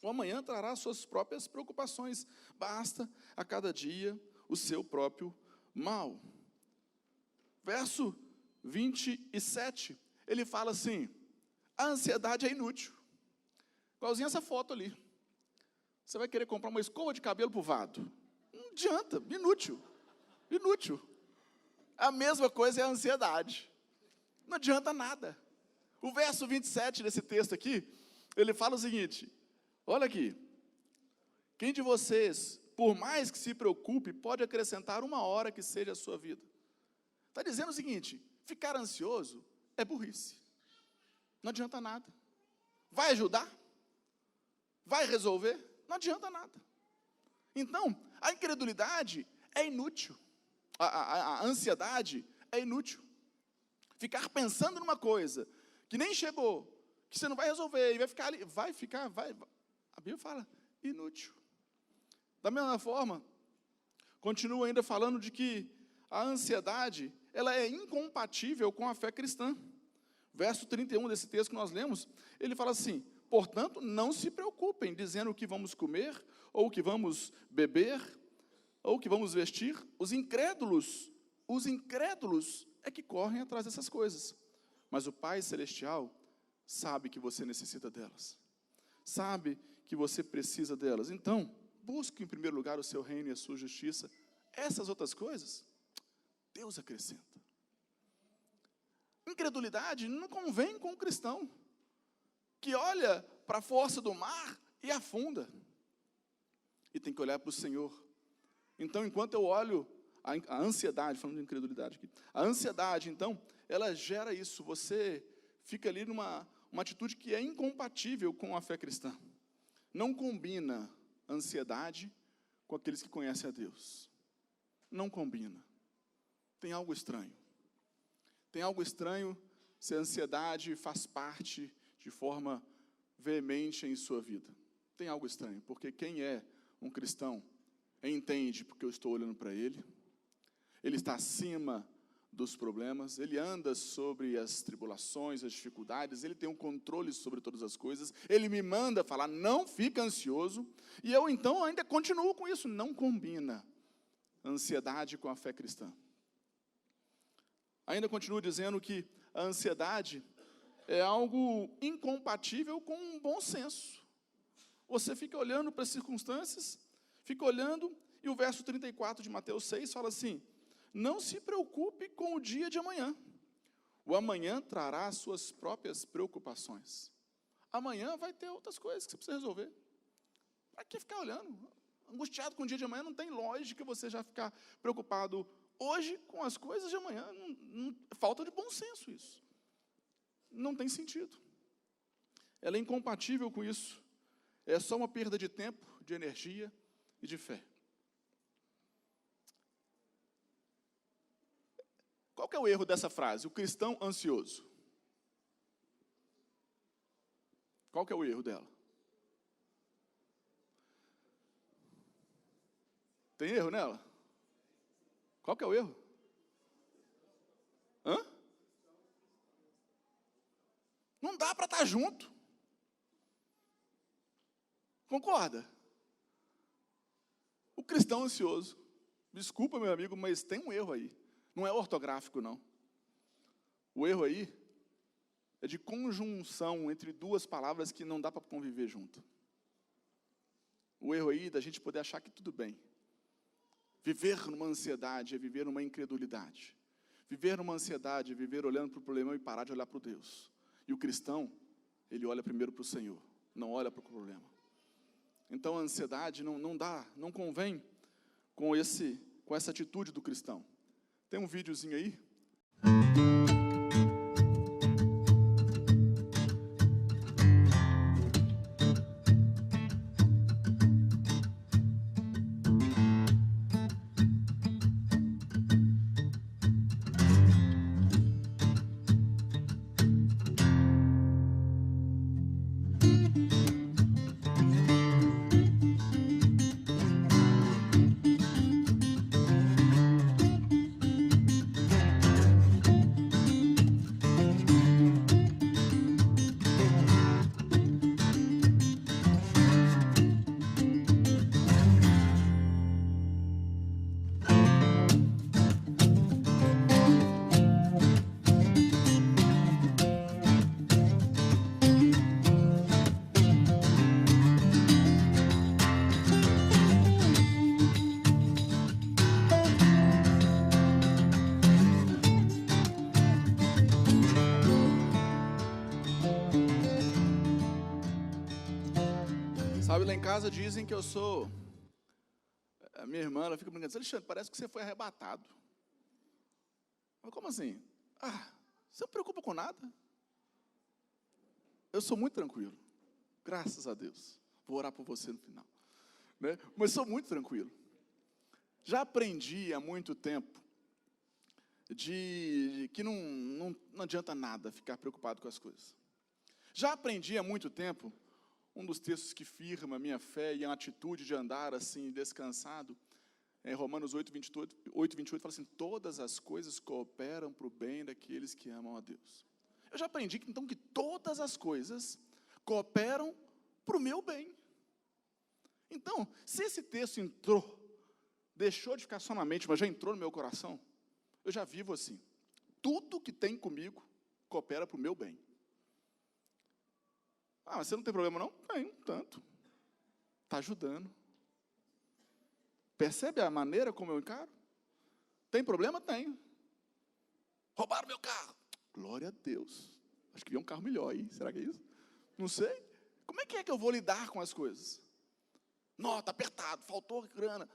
O amanhã trará suas próprias preocupações. Basta a cada dia o seu próprio mal. Verso 27, ele fala assim, a ansiedade é inútil. Igualzinho essa foto ali. Você vai querer comprar uma escova de cabelo para o vado. Não adianta, inútil. A mesma coisa é a ansiedade. Não adianta nada. O verso 27 desse texto aqui, ele fala o seguinte, olha aqui, quem de vocês, por mais que se preocupe, pode acrescentar uma hora que seja a sua vida? Está dizendo o seguinte, ficar ansioso é burrice. Não adianta nada. Vai ajudar? Vai resolver? Não adianta nada. Então, a incredulidade é inútil. A ansiedade é inútil. Ficar pensando numa coisa que nem chegou, que você não vai resolver, e vai ficar ali, a Bíblia fala, inútil. Da mesma forma, continua ainda falando de que a ansiedade, ela é incompatível com a fé cristã. Verso 31 desse texto que nós lemos, ele fala assim: portanto, não se preocupem, dizendo o que vamos comer, ou o que vamos beber, ou o que vamos vestir. Os incrédulos é que correm atrás dessas coisas. Mas o Pai Celestial sabe que você necessita delas. Sabe que você precisa delas. Então, busque em primeiro lugar o seu reino e a sua justiça. Essas outras coisas, Deus acrescenta. Incredulidade não convém com o cristão, que olha para a força do mar e afunda. E tem que olhar para o Senhor. Então, enquanto eu olho a ansiedade, falando de incredulidade aqui, a ansiedade, então, ela gera isso. Você fica ali numa atitude que é incompatível com a fé cristã. Não combina ansiedade com aqueles que conhecem a Deus. Não combina. Tem algo estranho. Tem algo estranho se a ansiedade faz parte de forma veemente em sua vida. Tem algo estranho, porque quem é um cristão entende porque eu estou olhando para ele. Ele está acima dos problemas, ele anda sobre as tribulações, as dificuldades, ele tem um controle sobre todas as coisas, ele me manda falar, não fica ansioso, e eu então ainda continuo com isso. Não combina a ansiedade com a fé cristã. Ainda continuo dizendo que a ansiedade é algo incompatível com um bom senso. Você fica olhando para as circunstâncias, fica olhando, e o verso 34 de Mateus 6 fala assim: não se preocupe com o dia de amanhã. O amanhã trará as suas próprias preocupações. Amanhã vai ter outras coisas que você precisa resolver. Para que ficar olhando? Angustiado com o dia de amanhã, não tem lógica você já ficar preocupado hoje com as coisas de amanhã. Falta de bom senso isso. Não tem sentido. Ela é incompatível com isso. É só uma perda de tempo, de energia e de fé. Qual que é o erro dessa frase? O cristão ansioso. Qual que é o erro dela? Tem erro nela? Qual que é o erro? Não dá para estar junto. Concorda? O cristão ansioso. Desculpa, meu amigo, mas tem um erro aí. Não é ortográfico, não. O erro aí é de conjunção entre duas palavras que não dá para conviver junto. O erro aí da gente poder achar que tudo bem. Viver numa ansiedade é viver numa incredulidade. Viver numa ansiedade é viver olhando para o problema e parar de olhar para o Deus. E o cristão, ele olha primeiro para o Senhor, não olha para o problema. Então a ansiedade não convém com essa atitude do cristão. Tem um videozinho aí? Sabe, lá em casa dizem que eu sou... A minha irmã, ela fica brincando, Alexandre, parece que você foi arrebatado. Mas como assim? Você não se preocupa com nada? Eu sou muito tranquilo. Graças a Deus. Vou orar por você no final. né? Mas sou muito tranquilo. Já aprendi há muito tempo que não adianta nada ficar preocupado com as coisas. Já aprendi há muito tempo, um dos textos que firma a minha fé e a atitude de andar assim, descansado, em Romanos 8:28 fala assim, todas as coisas cooperam para o bem daqueles que amam a Deus. Eu já aprendi, então, que todas as coisas cooperam para o meu bem. Então, se esse texto deixou de ficar só na mente, mas já entrou no meu coração, eu já vivo assim. Tudo que tem comigo coopera para o meu bem. Ah, mas você não tem problema não? Tem, tanto. Está ajudando. Percebe a maneira como eu encaro? Tem problema? Tenho. Roubaram meu carro. Glória a Deus. Acho que viu um carro melhor aí. Será que é isso? Não sei. Como é que eu vou lidar com as coisas? Não, está apertado, faltou grana.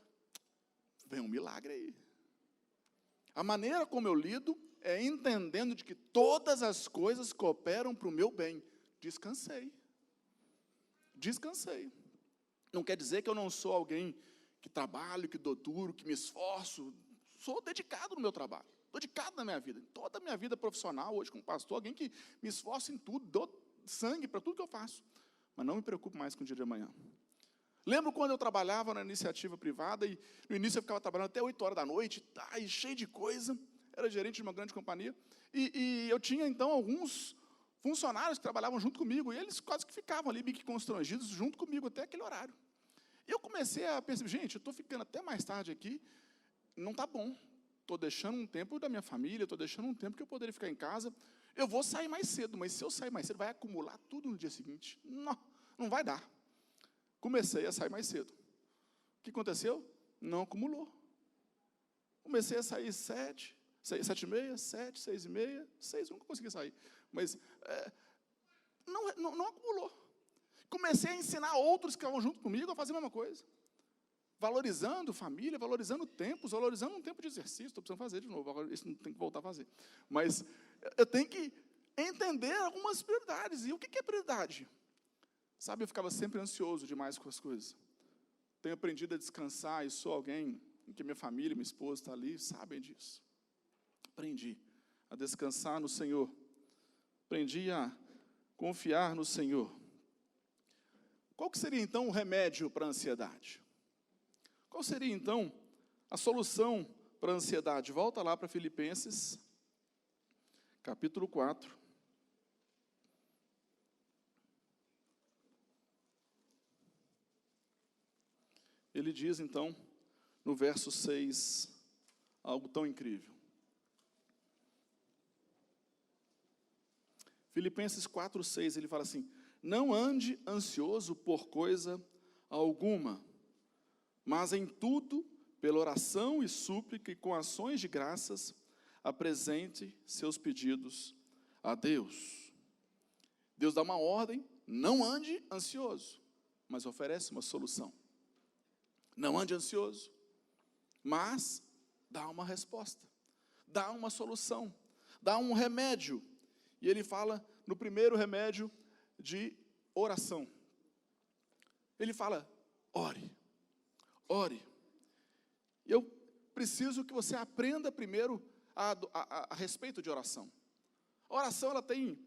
Vem um milagre aí. A maneira como eu lido é entendendo de que todas as coisas cooperam para o meu bem. Descansei. Descansei. Não quer dizer que eu não sou alguém que trabalho, que dou duro, que me esforço. Sou dedicado no meu trabalho. Estou dedicado na minha vida. Toda a minha vida profissional, hoje como pastor, alguém que me esforça em tudo, dou sangue para tudo que eu faço. Mas não me preocupo mais com o dia de amanhã. Lembro quando eu trabalhava na iniciativa privada e no início eu ficava trabalhando até 8 horas da noite, cheio de coisa, era gerente de uma grande companhia, e eu tinha então alguns funcionários que trabalhavam junto comigo, e eles quase que ficavam ali meio que constrangidos junto comigo até aquele horário. E eu comecei a perceber, gente, eu estou ficando até mais tarde aqui, não está bom, estou deixando um tempo da minha família, estou deixando um tempo que eu poderia ficar em casa, eu vou sair mais cedo, mas se eu sair mais cedo, vai acumular tudo no dia seguinte. Não vai dar. Comecei a sair mais cedo. O que aconteceu? Não acumulou. Comecei a sair 7, 7h30, 7, 6h30, 6, nunca consegui sair. Mas não acumulou. Comecei a ensinar outros que estavam junto comigo a fazer a mesma coisa. Valorizando família, valorizando tempos, valorizando um tempo de exercício. Estou precisando fazer de novo, agora isso não tem que voltar a fazer. Mas eu tenho que entender algumas prioridades. E o que é prioridade? Sabe, eu ficava sempre ansioso demais com as coisas. Tenho aprendido a descansar e sou alguém em que minha família, minha esposa está ali, sabem disso. Aprendi a descansar no Senhor. Aprendi a confiar no Senhor. Qual que seria, então, o remédio para a ansiedade? Qual seria, então, a solução para a ansiedade? Volta lá para Filipenses, capítulo 4. Ele diz, então, no verso 6, algo tão incrível. Filipenses 4:6, ele fala assim, não ande ansioso por coisa alguma, mas em tudo, pela oração e súplica e com ações de graças, apresente seus pedidos a Deus. Deus dá uma ordem, não ande ansioso, mas oferece uma solução. Não ande ansioso, mas dá uma resposta, dá uma solução, dá um remédio. E ele fala no primeiro remédio de oração. Ele fala, ore, ore. E eu preciso que você aprenda primeiro a respeito de oração. A oração, ela tem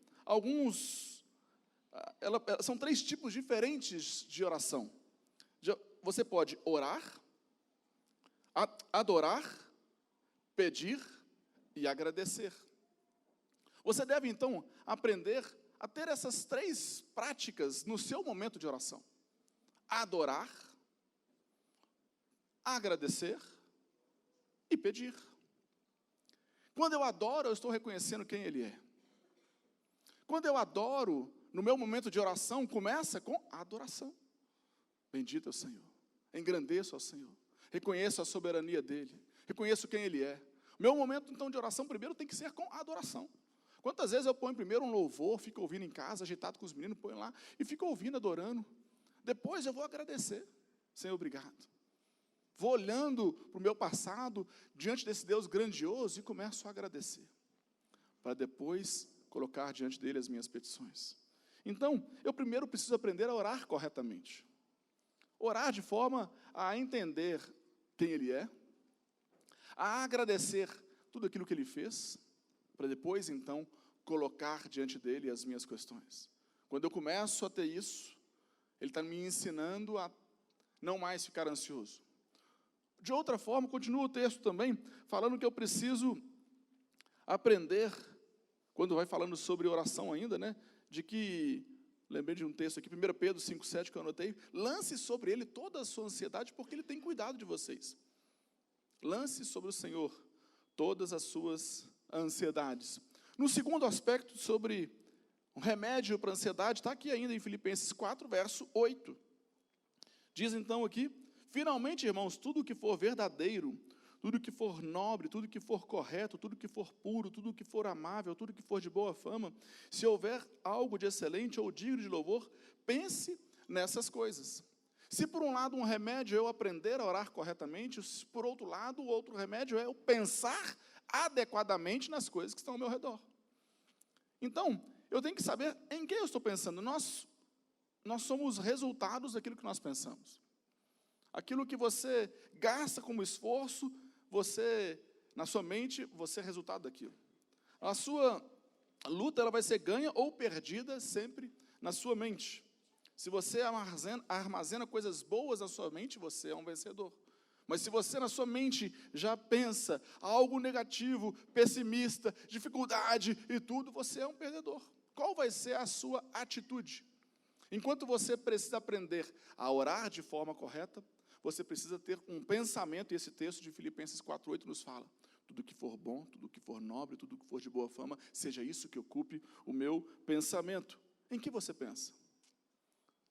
são 3 tipos diferentes de oração. Você pode orar, adorar, pedir e agradecer. Você deve, então, aprender a ter essas 3 práticas no seu momento de oração. Adorar, agradecer e pedir. Quando eu adoro, eu estou reconhecendo quem Ele é. Quando eu adoro, no meu momento de oração, começa com a adoração. Bendito é o Senhor. Engrandeço ao Senhor. Reconheço a soberania dEle. Reconheço quem Ele é. Meu momento, então, de oração, primeiro tem que ser com a adoração. Quantas vezes eu ponho primeiro um louvor, fico ouvindo em casa, agitado com os meninos, ponho lá, e fico ouvindo, adorando. Depois eu vou agradecer. Senhor, obrigado. Vou olhando para o meu passado, diante desse Deus grandioso, e começo a agradecer. Para depois colocar diante dEle as minhas petições. Então, eu primeiro preciso aprender a orar corretamente. Orar de forma a entender quem Ele é, a agradecer tudo aquilo que Ele fez, para depois, então, colocar diante dEle as minhas questões. Quando eu começo a ter isso, Ele está me ensinando a não mais ficar ansioso. De outra forma, continua o texto também, falando que eu preciso aprender, quando vai falando sobre oração ainda, né, de que, lembrei de um texto aqui, 1 Pedro 5,7, que eu anotei, lance sobre Ele toda a sua ansiedade, porque Ele tem cuidado de vocês. Lance sobre o Senhor todas as suas ansiedades. No segundo aspecto, sobre um remédio para a ansiedade, está aqui ainda em Filipenses 4, verso 8. Diz então aqui, finalmente, irmãos, tudo que for verdadeiro, tudo que for nobre, tudo que for correto, tudo que for puro, tudo que for amável, tudo que for de boa fama, se houver algo de excelente ou digno de louvor, pense nessas coisas. Se por um lado um remédio é eu aprender a orar corretamente, por outro lado, o outro remédio é eu pensar adequadamente nas coisas que estão ao meu redor. Então, eu tenho que saber em que eu estou pensando. Nós somos resultados daquilo que nós pensamos. Aquilo que você gasta como esforço, na sua mente, você é resultado daquilo. A sua luta ela vai ser ganha ou perdida sempre na sua mente. Se você armazena coisas boas na sua mente, você é um vencedor. Mas se você na sua mente já pensa algo negativo, pessimista, dificuldade e tudo, você é um perdedor. Qual vai ser a sua atitude? Enquanto você precisa aprender a orar de forma correta, você precisa ter um pensamento, e esse texto de Filipenses 4,8 nos fala, tudo que for bom, tudo que for nobre, tudo que for de boa fama, seja isso que ocupe o meu pensamento. Em que você pensa?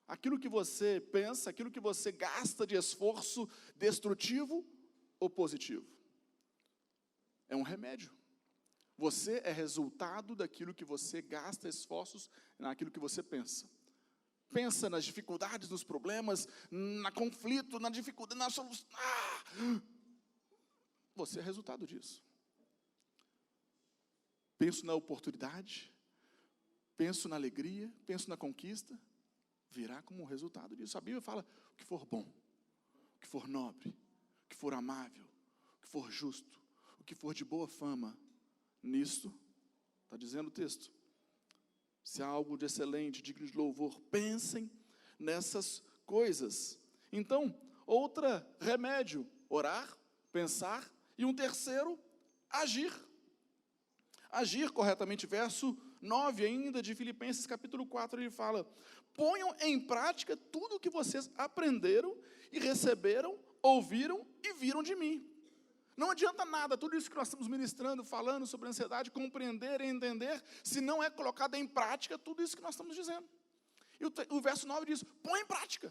Aquilo que você pensa, aquilo que você gasta de esforço destrutivo ou positivo? É um remédio. Você é resultado daquilo que você gasta esforços, naquilo que você pensa. Pensa nas dificuldades, nos problemas, no conflito, na dificuldade, na solução. Você é resultado disso. Penso na oportunidade, penso na alegria, penso na conquista, virá como resultado disso. A Bíblia fala, o que for bom, o que for nobre, o que for amável, o que for justo, o que for de boa fama, nisto, está dizendo o texto, se há algo de excelente, digno de louvor, pensem nessas coisas. Então, outro remédio, orar, pensar, e um terceiro, agir. Agir corretamente, verso 9 ainda de Filipenses capítulo 4, ele fala, ponham em prática tudo o que vocês aprenderam e receberam, ouviram e viram de mim. Não adianta nada, tudo isso que nós estamos ministrando, falando sobre ansiedade, compreender e entender, se não é colocado em prática tudo isso que nós estamos dizendo. E o verso 9 diz, põe em prática.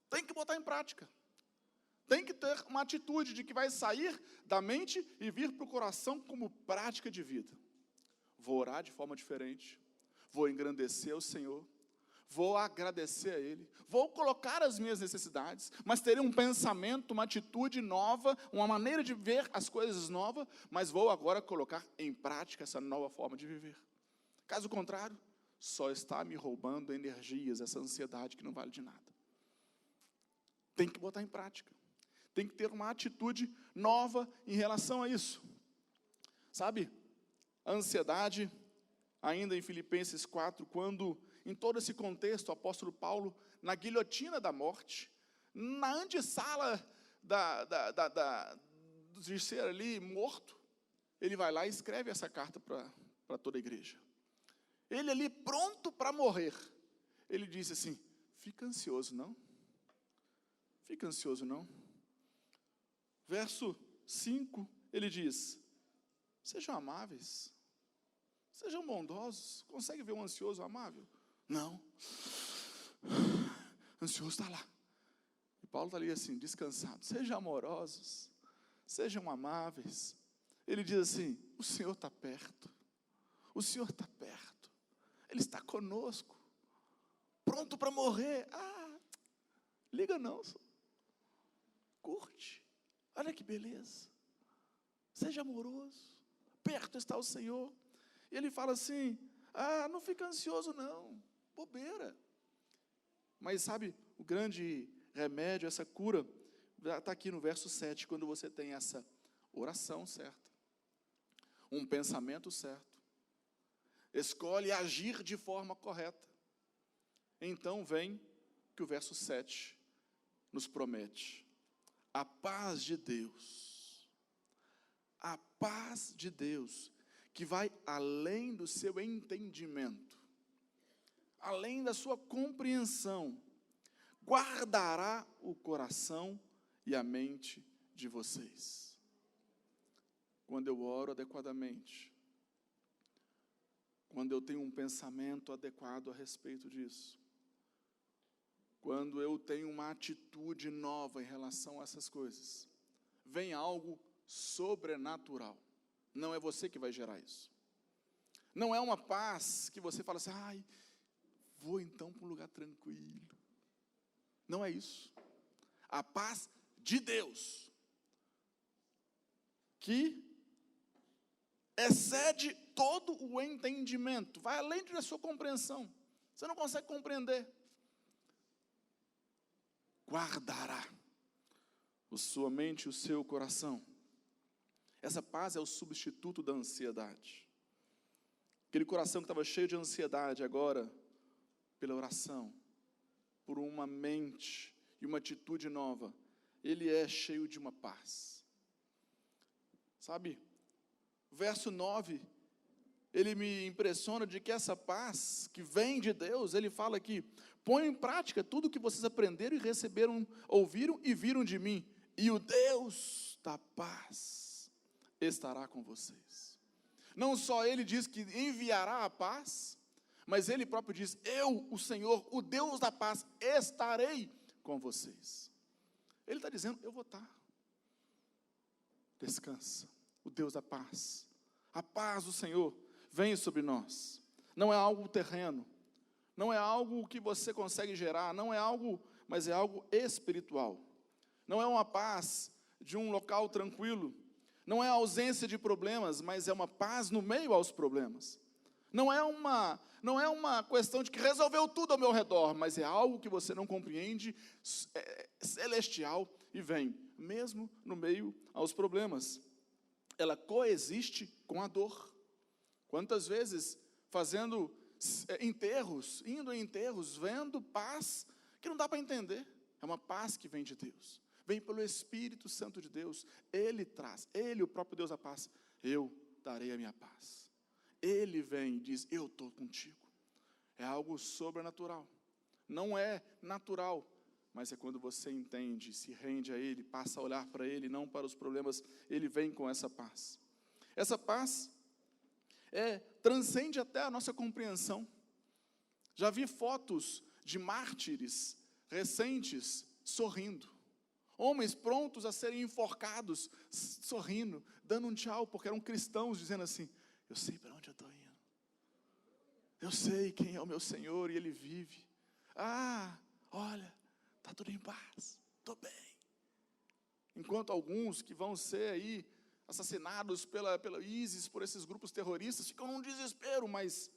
Tem que botar em prática. Tem que ter uma atitude de que vai sair da mente e vir para o coração como prática de vida. Vou orar de forma diferente, vou engrandecer o Senhor, vou agradecer a Ele, vou colocar as minhas necessidades, mas terei um pensamento, uma atitude nova, uma maneira de ver as coisas nova, mas vou agora colocar em prática essa nova forma de viver. Caso contrário, só está me roubando energias, essa ansiedade que não vale de nada. Tem que botar em prática. Tem que ter uma atitude nova em relação a isso. Sabe, a ansiedade, ainda em Filipenses 4, quando, em todo esse contexto, o apóstolo Paulo, na guilhotina da morte, na antessala de ser ali morto, ele vai lá e escreve essa carta para toda a igreja. Ele ali, pronto para morrer, ele disse assim, fica ansioso não? Fica ansioso não? Verso 5, ele diz, sejam amáveis, sejam bondosos. Consegue ver um ansioso amável? Não. Ansioso está lá. E Paulo está ali assim, descansado. Sejam amorosos, sejam amáveis. Ele diz assim, o Senhor está perto. O Senhor está perto. Ele está conosco. Pronto para morrer. Liga não. Curte. Olha que beleza. Seja amoroso. Perto está o Senhor. E ele fala assim, não fica ansioso não. Bobeira. Mas sabe, o grande remédio, essa cura, está aqui no verso 7, quando você tem essa oração certa, um pensamento certo, escolhe agir de forma correta. Então vem que o verso 7 nos promete: a paz de Deus, que vai além do seu entendimento, além da sua compreensão, guardará o coração e a mente de vocês. Quando eu oro adequadamente, quando eu tenho um pensamento adequado a respeito disso, quando eu tenho uma atitude nova em relação a essas coisas, vem algo sobrenatural. Não é você que vai gerar isso. Não é uma paz que você fala assim, ai, vou então para um lugar tranquilo. Não é isso. A paz de Deus, que excede todo o entendimento, vai além da sua compreensão. Você não consegue compreender. Guardará a sua mente e o seu coração. Essa paz é o substituto da ansiedade. Aquele coração que estava cheio de ansiedade, agora, pela oração, por uma mente e uma atitude nova, ele é cheio de uma paz. Sabe? Verso 9, ele me impressiona de que essa paz que vem de Deus, ele fala aqui, põe em prática tudo o que vocês aprenderam e receberam, ouviram e viram de mim, e o Deus da paz estará com vocês. Não só ele diz que enviará a paz, mas ele próprio diz, eu, o Senhor, o Deus da paz, estarei com vocês. Ele está dizendo, eu vou estar. Descansa, o Deus da paz. A paz do Senhor vem sobre nós. Não é algo terreno, não é algo que você consegue gerar, não é algo, mas é algo espiritual. Não é uma paz de um local tranquilo, não é a ausência de problemas, mas é uma paz no meio aos problemas. Não é uma questão de que resolveu tudo ao meu redor, mas é algo que você não compreende, celestial, e vem, mesmo no meio aos problemas. Ela coexiste com a dor. Quantas vezes, fazendo enterros, indo em enterros, vendo paz que não dá para entender. É uma paz que vem de Deus. Vem pelo Espírito Santo de Deus. Ele traz, Ele, o próprio Deus da paz. Eu darei a minha paz. Ele vem e diz, eu estou contigo. É algo sobrenatural. Não é natural, mas é quando você entende, se rende a Ele, passa a olhar para Ele, não para os problemas, Ele vem com essa paz. Essa paz transcende até a nossa compreensão. Já vi fotos de mártires recentes sorrindo. Homens prontos a serem enforcados, sorrindo, dando um tchau, porque eram cristãos, dizendo assim, eu sei para onde eu estou indo. Eu sei quem é o meu Senhor e Ele vive. Olha, está tudo em paz, estou bem. Enquanto alguns que vão ser aí assassinados pela ISIS, por esses grupos terroristas, ficam num desespero, mas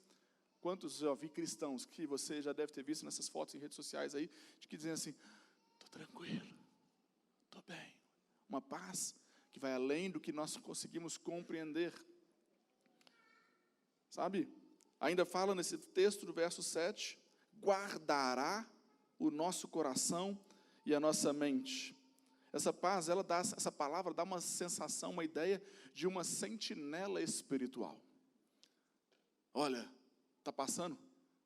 quantos já vi cristãos, que você já deve ter visto nessas fotos em redes sociais aí, de que dizem assim, estou tranquilo, estou bem. Uma paz que vai além do que nós conseguimos compreender. Sabe? Ainda fala nesse texto do verso 7, guardará o nosso coração e a nossa mente. Essa paz, essa palavra dá uma sensação, uma ideia de uma sentinela espiritual. Olha, está passando?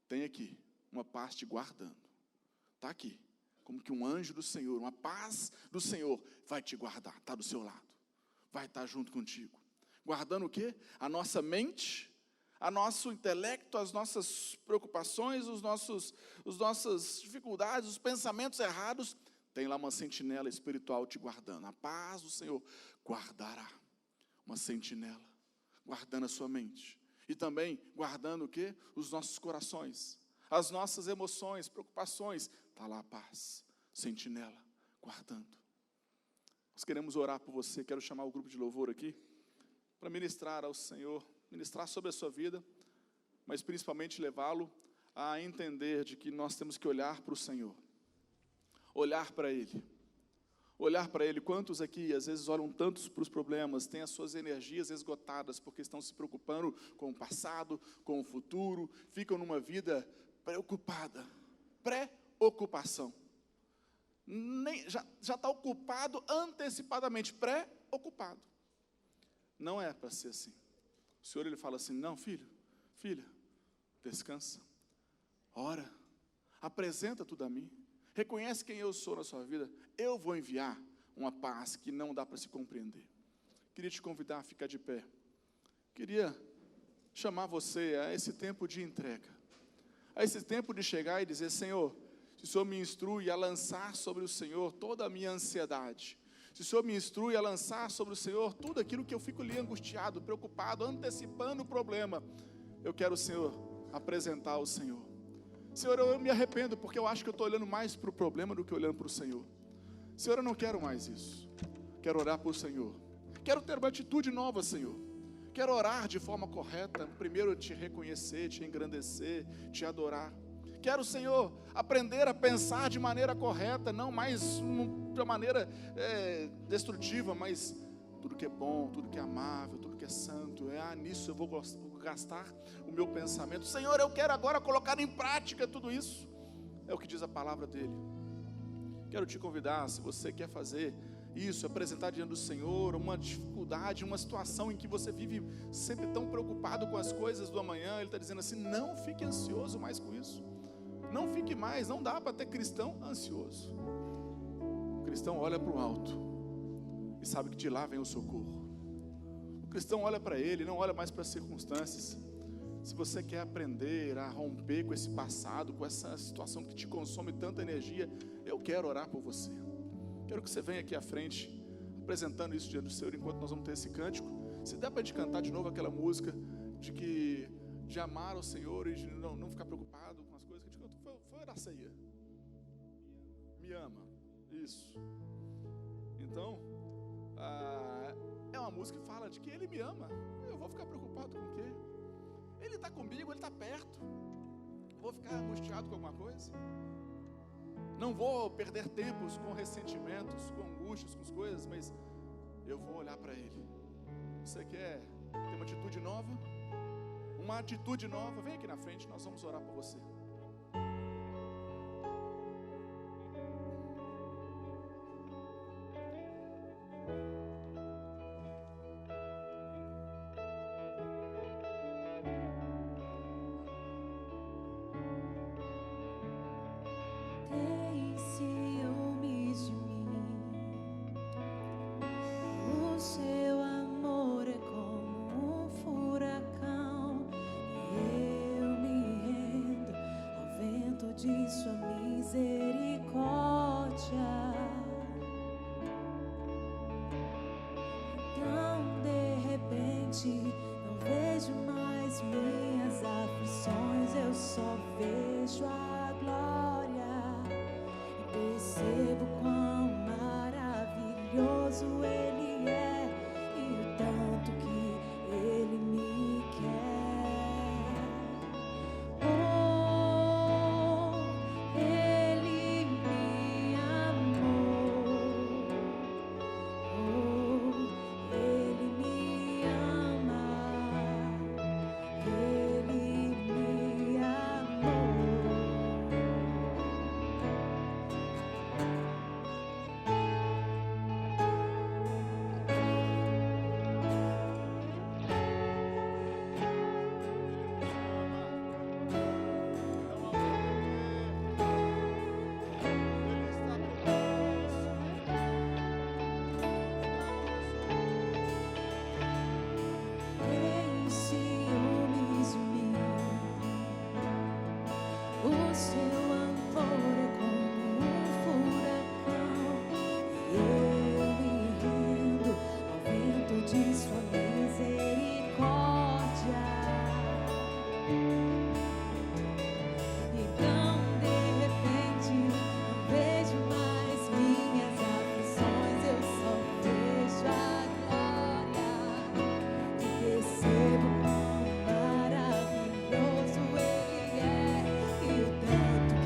Tem aqui, uma paz te guardando. Está aqui, como que um anjo do Senhor, uma paz do Senhor vai te guardar, está do seu lado. Vai estar junto contigo. Guardando o quê? A nossa mente, a nosso intelecto, as nossas preocupações, as nossas dificuldades, os pensamentos errados. Tem lá uma sentinela espiritual te guardando. A paz do Senhor guardará. Uma sentinela, guardando a sua mente. E também guardando o quê? Os nossos corações. As nossas emoções, preocupações. Está lá a paz, sentinela, guardando. Nós queremos orar por você. Quero chamar o grupo de louvor aqui para ministrar ao Senhor, ministrar sobre a sua vida, mas principalmente levá-lo a entender de que nós temos que olhar para o Senhor. olhar para Ele. Olhar para Ele. Quantos aqui, às vezes, olham tantos para os problemas, têm as suas energias esgotadas, porque estão se preocupando com o passado, com o futuro, ficam numa vida preocupada, preocupação. Já está ocupado antecipadamente, pré-ocupado. Não é para ser assim. O Senhor, Ele fala assim, não, filho, filha, descansa, ora, apresenta tudo a mim, reconhece quem eu sou na sua vida, eu vou enviar uma paz que não dá para se compreender. Queria te convidar a ficar de pé, queria chamar você a esse tempo de entrega, a esse tempo de chegar e dizer, Senhor, se o Senhor me instrui a lançar sobre o Senhor toda a minha ansiedade, se o Senhor me instrui a lançar sobre o Senhor tudo aquilo que eu fico ali angustiado, preocupado, antecipando o problema, eu quero, Senhor, apresentar ao Senhor. Senhor, eu me arrependo, porque eu acho que eu estou olhando mais para o problema do que olhando para o Senhor. Senhor, eu não quero mais isso. Quero orar para o Senhor. Quero ter uma atitude nova, Senhor. Quero orar de forma correta. Primeiro te reconhecer, te engrandecer, te adorar. Quero, Senhor, aprender a pensar de maneira correta, não mais de uma maneira destrutiva, mas tudo que é bom, tudo que é amável, tudo que é santo, nisso eu vou gastar o meu pensamento. Senhor, eu quero agora colocar em prática tudo isso. É o que diz a palavra dele. Quero te convidar, se você quer fazer isso, apresentar diante do Senhor uma dificuldade, uma situação em que você vive sempre tão preocupado com as coisas do amanhã, Ele está dizendo assim, não fique ansioso mais com isso. Não fique mais, não dá para ter cristão ansioso. O cristão olha para o alto e sabe que de lá vem o socorro. O cristão olha para Ele, não olha mais para as circunstâncias. Se você quer aprender a romper com esse passado, com essa situação que te consome tanta energia, eu quero orar por você. Quero que você venha aqui à frente, apresentando isso diante do Senhor, enquanto nós vamos ter esse cântico. Se der para a gente cantar de novo aquela música de amar o Senhor e de não ficar preocupado com as coisas que a gente cantou, foi a ceia. Me ama, isso. Então, é uma música que fala de que Ele me ama. Eu vou ficar preocupado com o quê? Ele está comigo, Ele está perto. Vou ficar angustiado com alguma coisa? Não vou perder tempos com ressentimentos, com angústias, com as coisas, mas eu vou olhar para Ele. Você quer ter uma atitude nova? Uma atitude nova? Vem aqui na frente, nós vamos orar por você. De sua misericórdia, então de repente não vejo mais minhas aflições, eu só vejo a glória e percebo quão maravilhoso Ele é e o tanto que Ele me quer. Percebo quão maravilhoso Ele é e o tanto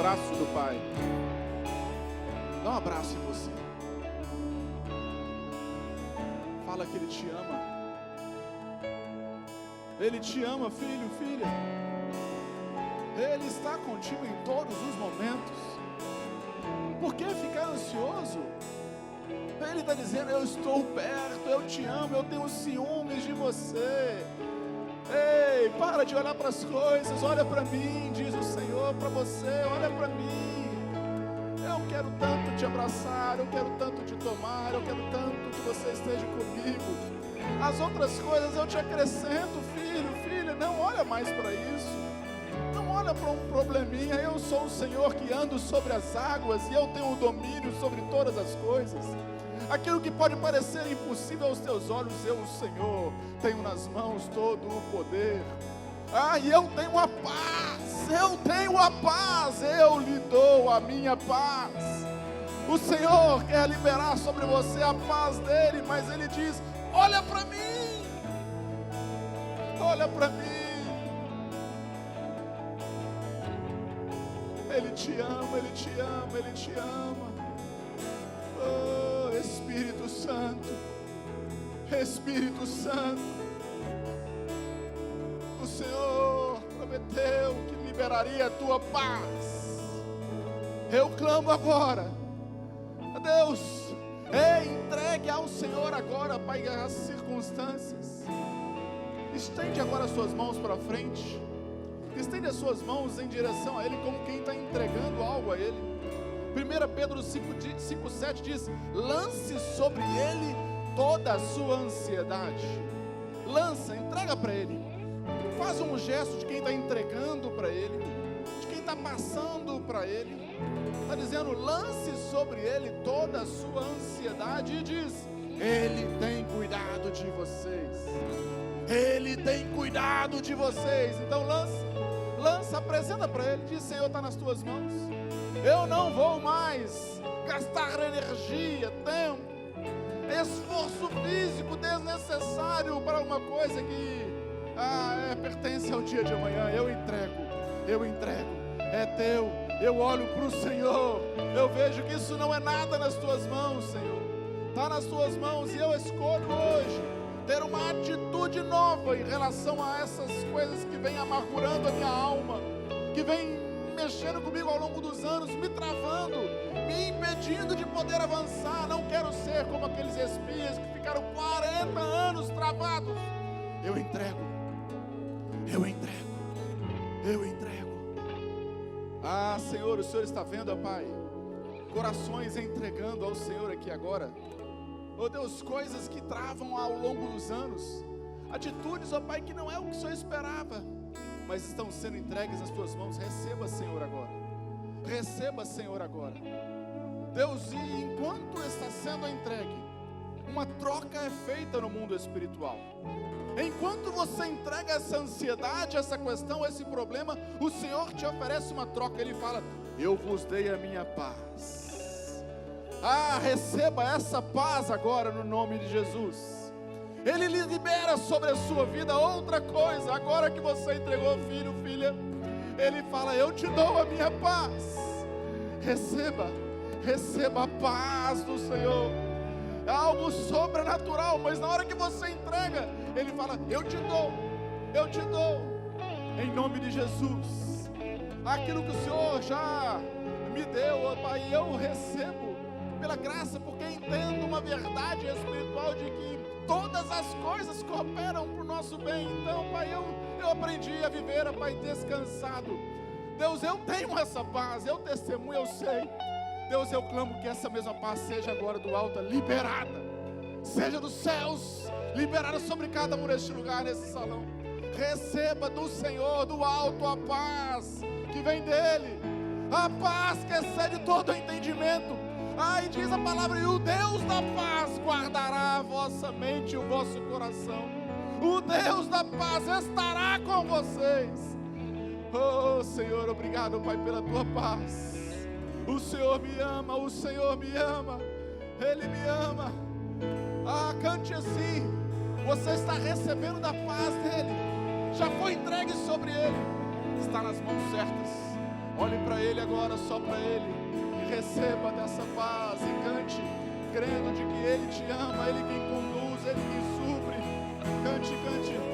abraço do Pai. Dá um abraço em você. Fala que Ele te ama. Ele te ama, filho, filha. Ele está contigo em todos os momentos. Por que ficar ansioso? Ele está dizendo: eu estou perto, eu te amo, eu tenho ciúmes de você. Ei, para de olhar para as coisas, olha para mim, diz o Senhor para você, olha para mim. Eu quero tanto te abraçar, eu quero tanto te tomar, eu quero tanto que você esteja comigo. As outras coisas eu te acrescento, filho, filha, não olha mais para isso. Não olha para um probleminha. Eu sou o Senhor que ando sobre as águas e eu tenho o domínio sobre todas as coisas. Aquilo que pode parecer impossível aos teus olhos, eu, o Senhor, tenho nas mãos todo o poder. E eu tenho a paz, eu tenho a paz, eu lhe dou a minha paz. O Senhor quer liberar sobre você a paz dele, mas ele diz: olha para mim, olha para mim. Ele te ama, ele te ama, ele te ama. Oh, Espírito Santo, Espírito Santo, o Senhor prometeu que liberaria a tua paz. Eu clamo agora, Deus, entregue ao Senhor agora, Pai, as circunstâncias. Estende agora as suas mãos para frente, estende as suas mãos em direção a Ele, como quem está entregando algo a Ele. 1 Pedro 5,7 diz: lance sobre Ele toda a sua ansiedade. Lança, entrega para Ele. Faz um gesto de quem está entregando para Ele, de quem está passando para Ele. Está dizendo: lance sobre Ele toda a sua ansiedade e diz: Ele tem cuidado de vocês. Ele tem cuidado de vocês. Então lança, apresenta para Ele, diz: Senhor, está nas tuas mãos. Eu não vou mais gastar energia, tempo, esforço físico desnecessário para uma coisa que pertence ao dia de amanhã. Eu entrego, é teu. Eu olho para o Senhor, eu vejo que isso não é nada nas tuas mãos, Senhor. Está nas tuas mãos e eu escolho hoje ter uma atitude nova em relação a essas coisas que vêm amargurando a minha alma, que vêm mexendo comigo ao longo dos anos, me travando, me impedindo de poder avançar. Não quero ser como aqueles espias que ficaram 40 anos travados. Eu entrego. Senhor, o Senhor está vendo, Pai, corações entregando ao Senhor aqui agora. Oh Deus, coisas que travam ao longo dos anos, atitudes, ó Pai, que não é o que o Senhor esperava, mas estão sendo entregues nas tuas mãos. Receba, Senhor, agora. Receba, Senhor, agora. Deus, e enquanto está sendo entregue, uma troca é feita no mundo espiritual. Enquanto você entrega essa ansiedade, essa questão, esse problema, o Senhor te oferece uma troca. Ele fala: eu vos dei a minha paz. Receba essa paz agora no nome de Jesus. Ele lhe libera sobre a sua vida outra coisa. Agora que você entregou, filho, filha, Ele fala: eu te dou a minha paz. Receba a paz do Senhor. É algo sobrenatural, mas na hora que você entrega, Ele fala: eu te dou, em nome de Jesus. Aquilo que o Senhor já me deu, ó Pai, eu recebo pela graça, porque entendo uma verdade espiritual de que todas as coisas cooperam para o nosso bem. Então, Pai, eu aprendi a viver, ó Pai, descansado. Deus, eu tenho essa paz, eu testemunho, eu sei. Deus, eu clamo que essa mesma paz seja agora do alto liberada, seja dos céus liberada sobre cada um neste lugar, nesse salão. Receba do Senhor, do alto, a paz que vem dEle, a paz que excede todo o entendimento. E diz a palavra: e o Deus da paz guardará a vossa mente e o vosso coração. O Deus da paz estará com vocês. Oh Senhor, obrigado, Pai, pela tua paz. O Senhor me ama, o Senhor me ama, Ele me ama. Cante assim: você está recebendo da paz dEle, já foi entregue sobre Ele, está nas mãos certas. Olhe para Ele agora, só para Ele, e receba dessa paz, e cante, crendo de que Ele te ama, Ele quem conduz, Ele quem supre. Cante, cante.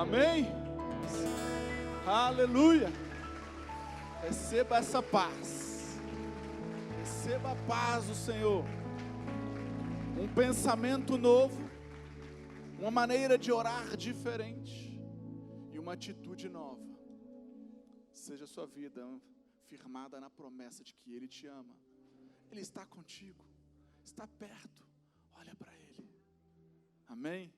Amém? Aleluia! Receba essa paz. Receba a paz do Senhor. Um pensamento novo, uma maneira de orar diferente e uma atitude nova. Seja a sua vida firmada na promessa de que Ele te ama. Ele está contigo, está perto. Olha para Ele. Amém?